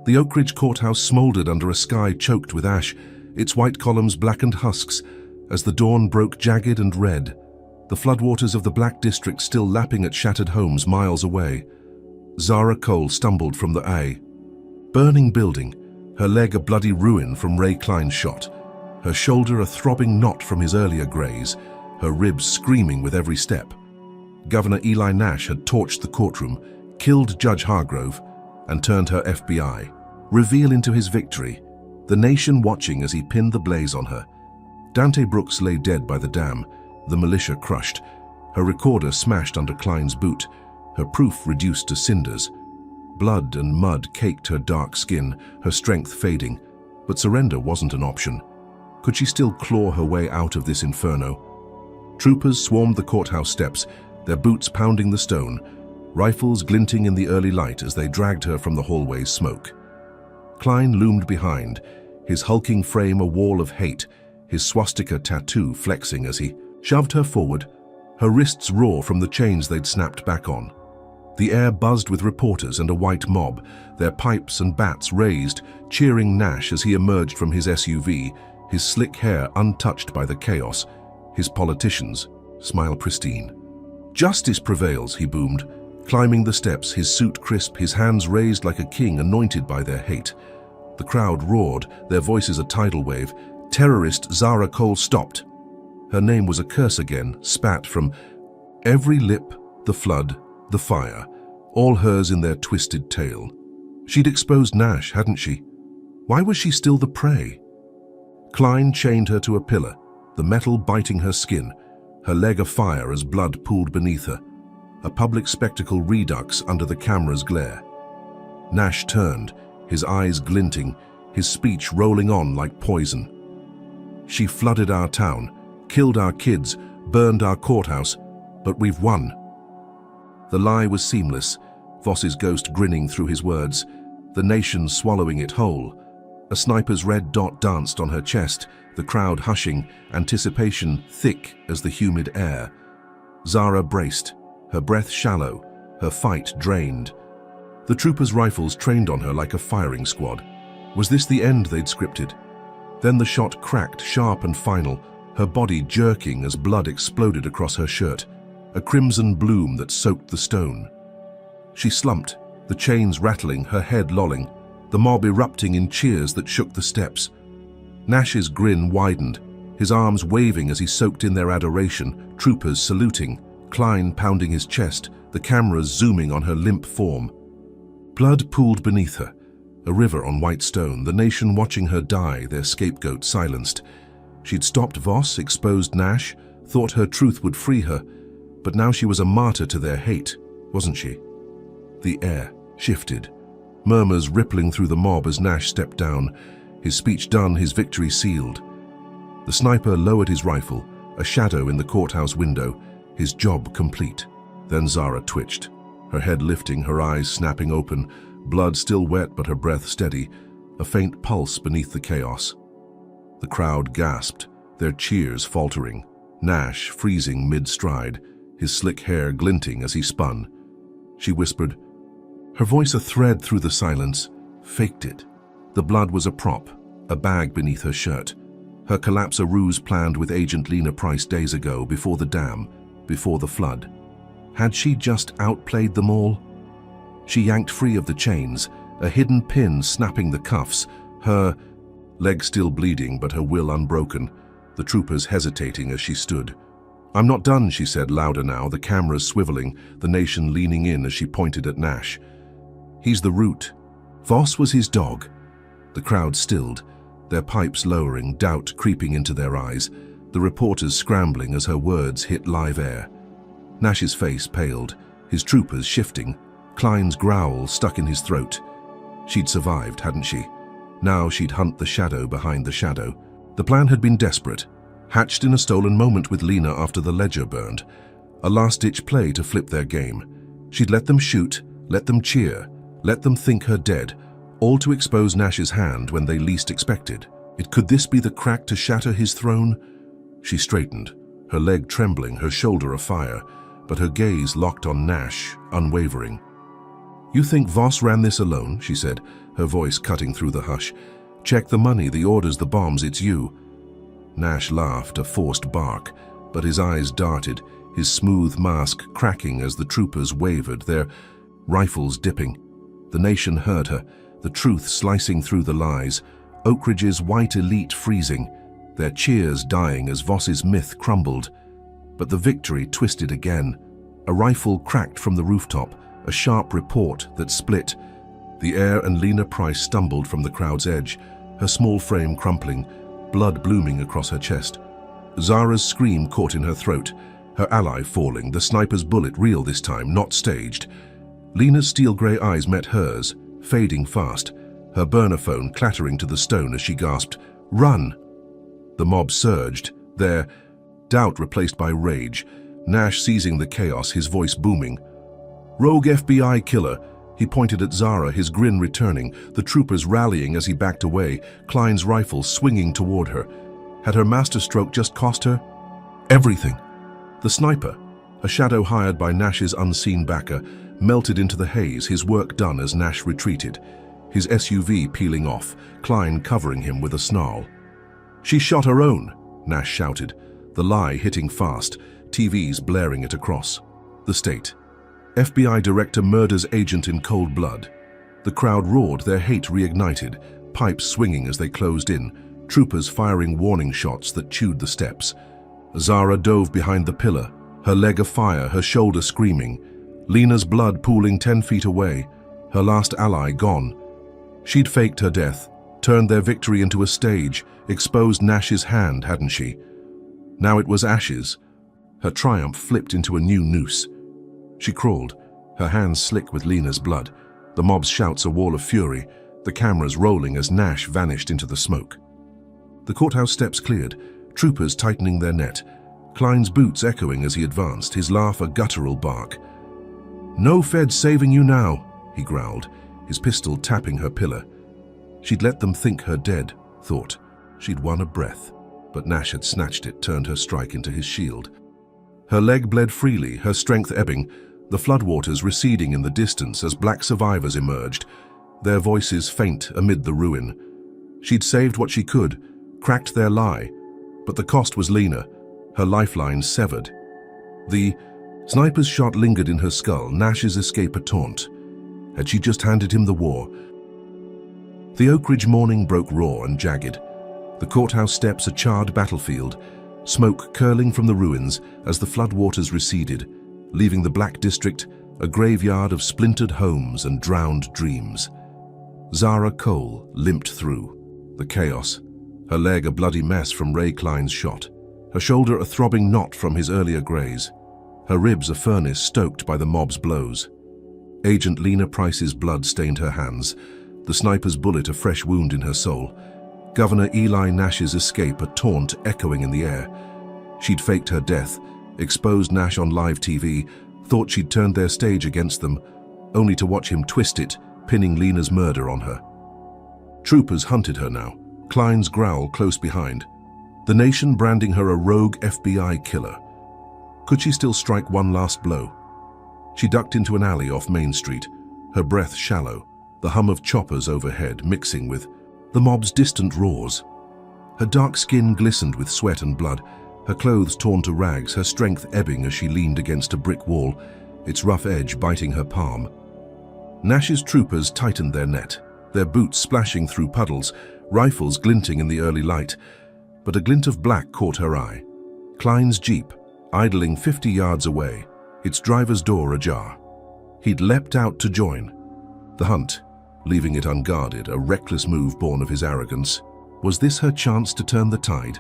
The Oakridge courthouse smoldered under a sky choked with ash, its white columns blackened husks as the dawn broke jagged and red, the floodwaters of the Black District still lapping at shattered homes miles away. Zara Cole stumbled from the burning building, her leg a bloody ruin from Ray Klein's shot, her shoulder a throbbing knot from his earlier graze, her ribs screaming with every step. Governor Eli Nash had torched the courtroom, killed Judge Hargrove, and turned her FBI reveal into his victory, the nation watching as he pinned the blaze on her. Dante Brooks lay dead by the dam, the militia crushed, her recorder smashed under Klein's boot, her proof reduced to cinders. Blood and mud caked her dark skin, her strength fading, but surrender wasn't an option. Could she still claw her way out of this inferno? Troopers swarmed the courthouse steps, their boots pounding the stone, rifles glinting in the early light as they dragged her from the hallway's smoke. Klein loomed behind, his hulking frame a wall of hate, his swastika tattoo flexing as he shoved her forward, her wrists raw from the chains they'd snapped back on. The air buzzed with reporters and a white mob, their pipes and bats raised, cheering Nash as he emerged from his SUV, his slick hair untouched by the chaos, his politicians, smile pristine. "Justice prevails," he boomed, climbing the steps, his suit crisp, his hands raised like a king anointed by their hate. The crowd roared, their voices a tidal wave. Terrorist Zara Cole stopped. Her name was a curse again, spat from every lip, the flood, the fire, all hers in their twisted tale. She'd exposed Nash, hadn't she? Why was she still the prey? Klein chained her to a pillar, the metal biting her skin, her leg afire as blood pooled beneath her, a public spectacle redux under the camera's glare. Nash turned, his eyes glinting, his speech rolling on like poison. "She flooded our town, killed our kids, burned our courthouse, but we've won." The lie was seamless, Voss's ghost grinning through his words, the nation swallowing it whole. A sniper's red dot danced on her chest, the crowd hushing, anticipation thick as the humid air. Zara braced, her breath shallow, her fight drained. The troopers' rifles trained on her like a firing squad. Was this the end they'd scripted? Then the shot cracked, sharp and final, her body jerking as blood exploded across her shirt, a crimson bloom that soaked the stone. She slumped, the chains rattling, her head lolling, the mob erupting in cheers that shook the steps. Nash's grin widened, his arms waving as he soaked in their adoration, troopers saluting, Klein pounding his chest, the cameras zooming on her limp form. Blood pooled beneath her, a river on white stone, the nation watching her die, their scapegoat silenced. She'd stopped Voss, exposed Nash, thought her truth would free her, but now she was a martyr to their hate, wasn't she? The air shifted, murmurs rippling through the mob as Nash stepped down, his speech done, his victory sealed. The sniper lowered his rifle, a shadow in the courthouse window, his job complete. Then Zara twitched, her head lifting, her eyes snapping open, blood still wet but her breath steady, a faint pulse beneath the chaos. The crowd gasped, their cheers faltering, Nash freezing mid-stride, his slick hair glinting as he spun. She whispered, her voice a thread through the silence, faked it. The blood was a prop, a bag beneath her shirt. Her collapse a ruse planned with Agent Lena Price days ago, before the dam, before the flood. Had she just outplayed them all? She yanked free of the chains, a hidden pin snapping the cuffs, her leg still bleeding but her will unbroken, the troopers hesitating as she stood. "I'm not done," she said louder now, the cameras swiveling, the nation leaning in as she pointed at Nash. "He's the root. Voss was his dog." The crowd stilled, their pipes lowering, doubt creeping into their eyes, the reporters scrambling as her words hit live air. Nash's face paled, his troopers shifting, Klein's growl stuck in his throat. She'd survived, hadn't she? Now she'd hunt the shadow behind the shadow. The plan had been desperate, hatched in a stolen moment with Lena after the ledger burned. A last-ditch play to flip their game. She'd let them shoot, let them cheer, let them think her dead, all to expose Nash's hand when they least expected. Could this be the crack to shatter his throne? She straightened, her leg trembling, her shoulder afire, but her gaze locked on Nash, unwavering. "You think Voss ran this alone?" she said, her voice cutting through the hush. "Check the money, the orders, the bombs, it's you." Nash laughed, a forced bark, but his eyes darted, his smooth mask cracking as the troopers wavered, their rifles dipping. The nation heard her, the truth slicing through the lies, Oakridge's white elite freezing, their cheers dying as Voss's myth crumbled. But the victory twisted again. A rifle cracked from the rooftop, a sharp report that split. The air and Lena Price stumbled from the crowd's edge, her small frame crumpling, blood blooming across her chest. Zara's scream caught in her throat, her ally falling, the sniper's bullet real this time, not staged. Lena's steel-grey eyes met hers, fading fast, her burner phone clattering to the stone as she gasped, "Run!" The mob surged, their doubt replaced by rage, Nash seizing the chaos, his voice booming. "Rogue FBI killer!" He pointed at Zara, his grin returning, the troopers rallying as he backed away, Klein's rifle swinging toward her. Had her masterstroke just cost her? Everything. The sniper, a shadow hired by Nash's unseen backer, melted into the haze, his work done as Nash retreated, his SUV peeling off, Klein covering him with a snarl. "She shot her own," Nash shouted, the lie hitting fast, TVs blaring it across. The state. FBI director murders agent in cold blood. The crowd roared, their hate reignited, pipes swinging as they closed in, troopers firing warning shots that chewed the steps. Zara dove behind the pillar, her leg afire, her shoulder screaming. Lena's blood pooling 10 feet away, her last ally gone. She'd faked her death, turned their victory into a stage, exposed Nash's hand, hadn't she? Now it was ashes. Her triumph flipped into a new noose. She crawled, her hands slick with Lena's blood, the mob's shouts a wall of fury, the cameras rolling as Nash vanished into the smoke. The courthouse steps cleared, troopers tightening their net, Klein's boots echoing as he advanced, his laugh a guttural bark. "No Fed saving you now," he growled, his pistol tapping her pillar. She'd let them think her dead, thought. She'd won a breath, but Nash had snatched it, turned her strike into his shield. Her leg bled freely, her strength ebbing, the floodwaters receding in the distance as black survivors emerged, their voices faint amid the ruin. She'd saved what she could, cracked their lie, but the cost was Lena, her lifeline severed. The sniper's shot lingered in her skull, Nash's escape a taunt. Had she just handed him the war? The Oakridge morning broke raw and jagged. The courthouse steps a charred battlefield, smoke curling from the ruins as the floodwaters receded, leaving the Black District a graveyard of splintered homes and drowned dreams. Zara Cole limped through. The chaos, her leg a bloody mess from Ray Klein's shot, her shoulder a throbbing knot from his earlier graze, her ribs a furnace stoked by the mob's blows. Agent Lena Price's blood stained her hands, the sniper's bullet a fresh wound in her soul, Governor Eli Nash's escape a taunt echoing in the air. She'd faked her death, exposed Nash on live TV, thought she'd turned their stage against them, only to watch him twist it, pinning Lena's murder on her. Troopers hunted her now, Klein's growl close behind, the nation branding her a rogue FBI killer. Could she still strike one last blow? She ducked into an alley off Main Street, her breath shallow, the hum of choppers overhead mixing with the mob's distant roars. Her dark skin glistened with sweat and blood, her clothes torn to rags, her strength ebbing as she leaned against a brick wall, its rough edge biting her palm. Nash's troopers tightened their net, their boots splashing through puddles, rifles glinting in the early light, but a glint of black caught her eye. Klein's Jeep, idling 50 yards away, its driver's door ajar. He'd leapt out to join. The hunt, leaving it unguarded, a reckless move born of his arrogance. Was this her chance to turn the tide?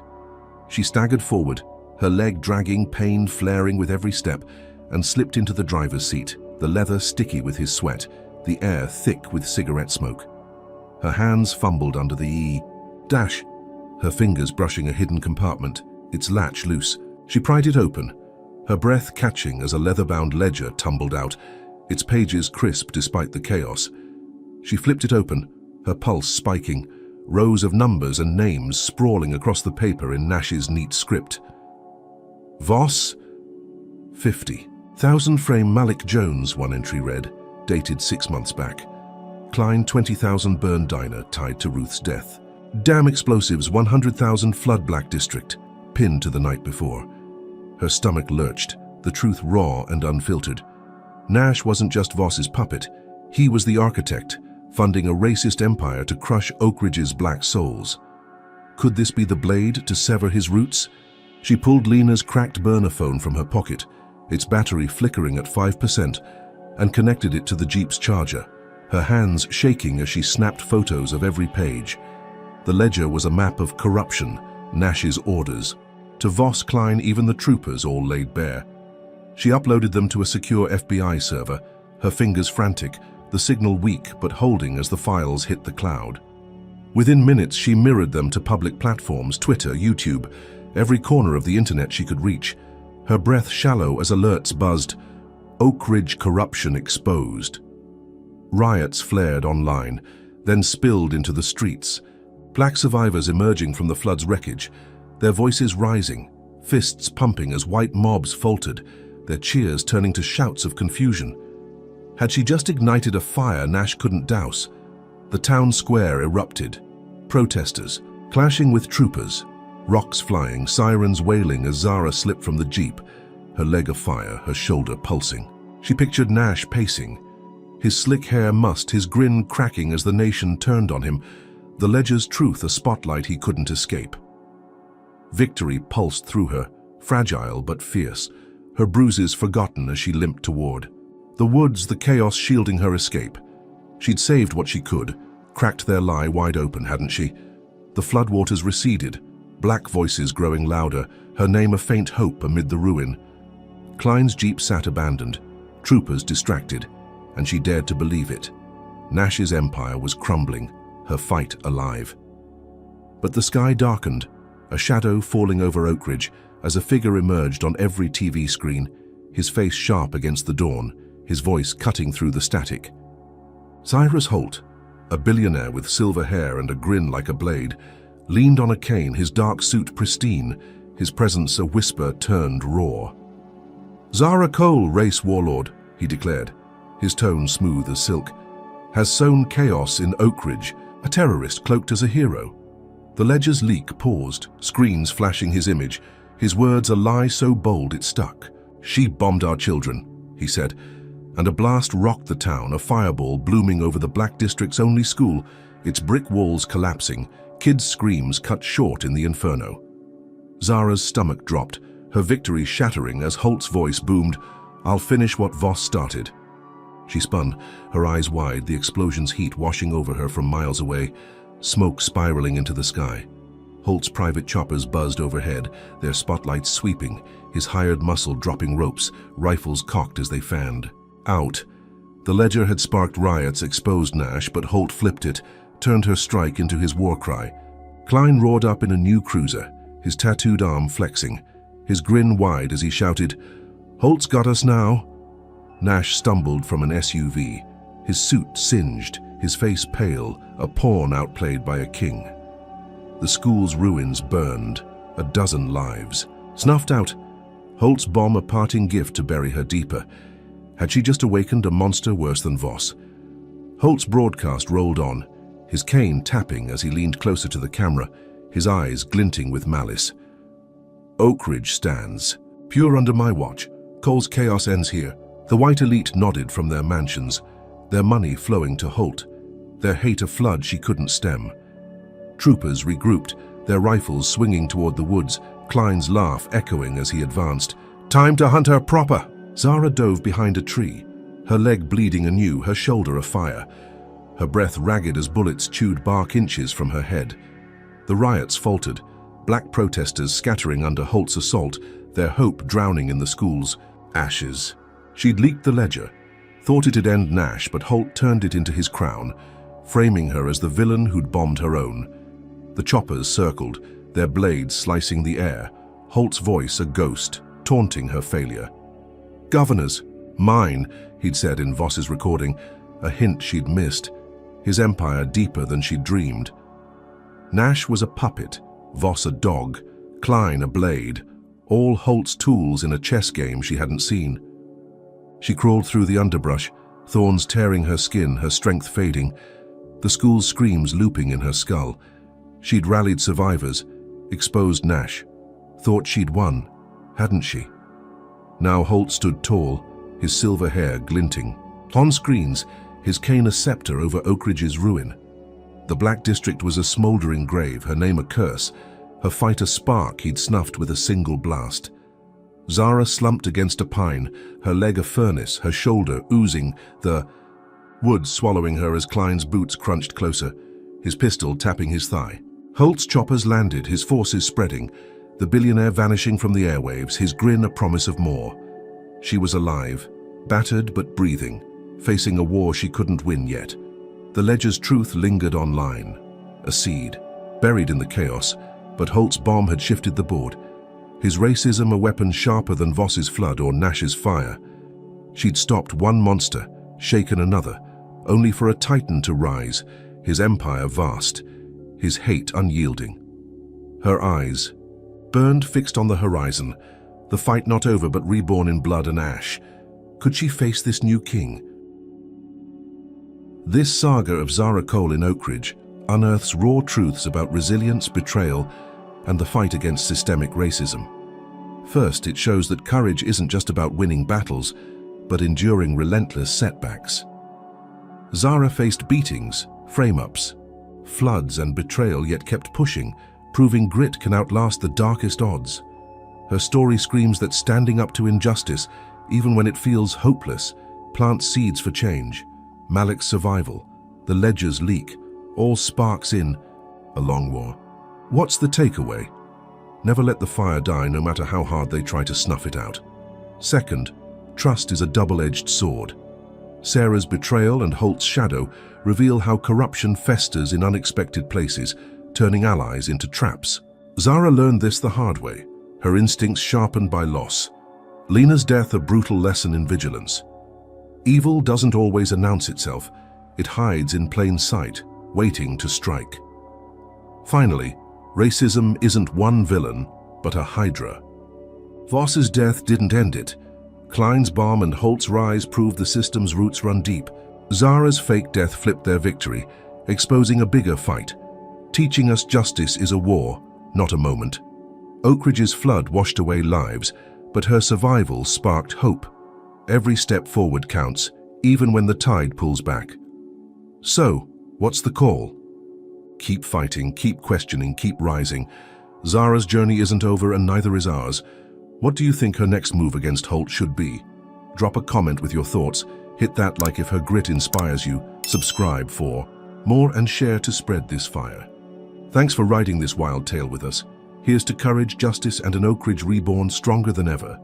She staggered forward, her leg dragging, pain flaring with every step, and slipped into the driver's seat, the leather sticky with his sweat, the air thick with cigarette smoke. Her hands fumbled under the E. Dash! Her fingers brushing a hidden compartment, its latch loose. She pried it open, her breath catching as a leather-bound ledger tumbled out, its pages crisp despite the chaos. She flipped it open, her pulse spiking, rows of numbers and names sprawling across the paper in Nash's neat script. Voss? 50. 1,000-frame Malik Jones, one entry read, dated 6 months back. Klein 20,000 burn diner tied to Ruth's death. Dam explosives 100,000 flood Black District, pinned to the night before. Her stomach lurched, the truth raw and unfiltered. Nash wasn't just Voss's puppet. He was the architect, funding a racist empire to crush Oak Ridge's black souls. Could this be the blade to sever his roots? She pulled Lena's cracked burner phone from her pocket, its battery flickering at 5%, and connected it to the Jeep's charger, her hands shaking as she snapped photos of every page. The ledger was a map of corruption, Nash's orders. To Voss, Klein, even the troopers all laid bare. She uploaded them to a secure FBI server, her fingers frantic, the signal weak but holding as the files hit the cloud. Within minutes, she mirrored them to public platforms, Twitter, YouTube, every corner of the internet she could reach, her breath shallow as alerts buzzed, Oak Ridge corruption exposed. Riots flared online, then spilled into the streets. Black survivors emerging from the flood's wreckage, their voices rising, fists pumping as white mobs faltered, their cheers turning to shouts of confusion. Had she just ignited a fire Nash couldn't douse? The town square erupted. Protesters, clashing with troopers, rocks flying, sirens wailing as Zara slipped from the Jeep, her leg afire, her shoulder pulsing. She pictured Nash pacing, his slick hair mussed, his grin cracking as the nation turned on him, the ledger's truth a spotlight he couldn't escape. Victory pulsed through her, fragile but fierce, her bruises forgotten as she limped toward. The woods, the chaos shielding her escape. She'd saved what she could, cracked their lie wide open, hadn't she? The floodwaters receded, black voices growing louder, her name a faint hope amid the ruin. Klein's Jeep sat abandoned, troopers distracted, and she dared to believe it. Nash's empire was crumbling, her fight alive. But the sky darkened, a shadow falling over Oak Ridge as a figure emerged on every TV screen, his face sharp against the dawn, his voice cutting through the static. Cyrus Holt, a billionaire with silver hair and a grin like a blade, leaned on a cane, his dark suit pristine, his presence a whisper turned raw. "Zara Cole, race warlord," he declared, his tone smooth as silk, "has sown chaos in Oak Ridge, a terrorist cloaked as a hero." The ledger's leak paused, screens flashing his image, his words a lie so bold it stuck. "She bombed our children," he said, and a blast rocked the town, a fireball blooming over the Black District's only school, its brick walls collapsing, kids' screams cut short in the inferno. Zara's stomach dropped, her victory shattering as Holt's voice boomed, "I'll finish what Voss started." She spun, her eyes wide, the explosion's heat washing over her from miles away, smoke spiraling into the sky. Holt's private choppers buzzed overhead, their spotlights sweeping, his hired muscle dropping ropes, rifles cocked as they fanned. Out. The ledger had sparked riots, exposed Nash, but Holt flipped it, turned her strike into his war cry. Klein roared up in a new cruiser, his tattooed arm flexing, his grin wide as he shouted, "Holt's got us now." Nash stumbled from an SUV, his suit singed, his face pale, a pawn outplayed by a king. The school's ruins burned, a dozen lives. Snuffed out, Holt's bomb a parting gift to bury her deeper. Had she just awakened a monster worse than Voss? Holt's broadcast rolled on, his cane tapping as he leaned closer to the camera, his eyes glinting with malice. "Oak Ridge stands, pure under my watch. Cole's chaos ends here." The white elite nodded from their mansions, their money flowing to Holt, their hate a flood she couldn't stem. Troopers regrouped, their rifles swinging toward the woods, Klein's laugh echoing as he advanced. "Time to hunt her proper!" Zara dove behind a tree, her leg bleeding anew, her shoulder afire, her breath ragged as bullets chewed bark inches from her head. The riots faltered, black protesters scattering under Holt's assault, their hope drowning in the school's ashes. She'd leaked the ledger, thought it'd end Nash, but Holt turned it into his crown, framing her as the villain who'd bombed her own. The choppers circled, their blades slicing the air, Holt's voice a ghost, taunting her failure. "Governors, mine," he'd said in Voss's recording, a hint she'd missed, his empire deeper than she'd dreamed. Nash was a puppet, Voss a dog, Klein a blade, all Holt's tools in a chess game she hadn't seen. She crawled through the underbrush, thorns tearing her skin, her strength fading, the school's screams looping in her skull. She'd rallied survivors, exposed Nash, thought she'd won, hadn't she? Now Holt stood tall, his silver hair glinting. On screens, his cane a scepter over Oakridge's ruin. The Black District was a smoldering grave, her name a curse, her fight a spark he'd snuffed with a single blast. Zara slumped against a pine, her leg a furnace, her shoulder oozing, the wood swallowing her as Klein's boots crunched closer, his pistol tapping his thigh. Holt's choppers landed, his forces spreading, the billionaire vanishing from the airwaves, his grin a promise of more. She was alive, battered but breathing, facing a war she couldn't win yet. The ledger's truth lingered online, a seed, buried in the chaos, but Holt's bomb had shifted the board. His racism a weapon sharper than Voss's flood or Nash's fire. She'd stopped one monster, shaken another, only for a titan to rise, his empire vast, his hate unyielding. Her eyes, burned fixed on the horizon, the fight not over but reborn in blood and ash. Could she face this new king? This saga of Zara Cole in Oakridge unearths raw truths about resilience, betrayal, and the fight against systemic racism. First, it shows that courage isn't just about winning battles, but enduring relentless setbacks. Zara faced beatings, frame-ups, floods and betrayal, yet kept pushing, proving grit can outlast the darkest odds. Her story screams that standing up to injustice, even when it feels hopeless, plants seeds for change. Malik's survival, the ledger's leak, all sparks in a long war. What's the takeaway? Never let the fire die, no matter how hard they try to snuff it out. Second, trust is a double-edged sword. Sarah's betrayal and Holt's shadow reveal how corruption festers in unexpected places, turning allies into traps. Zara learned this the hard way, her instincts sharpened by loss. Lena's death a brutal lesson in vigilance. Evil doesn't always announce itself. It hides in plain sight, waiting to strike. Finally, racism isn't one villain, but a hydra. Voss's death didn't end it. Klein's bomb and Holt's rise proved the system's roots run deep. Zara's fake death flipped their victory, exposing a bigger fight, teaching us justice is a war, not a moment. Oakridge's flood washed away lives, but her survival sparked hope. Every step forward counts, even when the tide pulls back. So, what's the call? Keep fighting, keep questioning, keep rising. Zara's journey isn't over and neither is ours. What do you think her next move against Holt should be? Drop a comment with your thoughts, hit that like if her grit inspires you, subscribe for more and share to spread this fire. Thanks for writing this wild tale with us. Here's to courage, justice and an Oakridge reborn stronger than ever.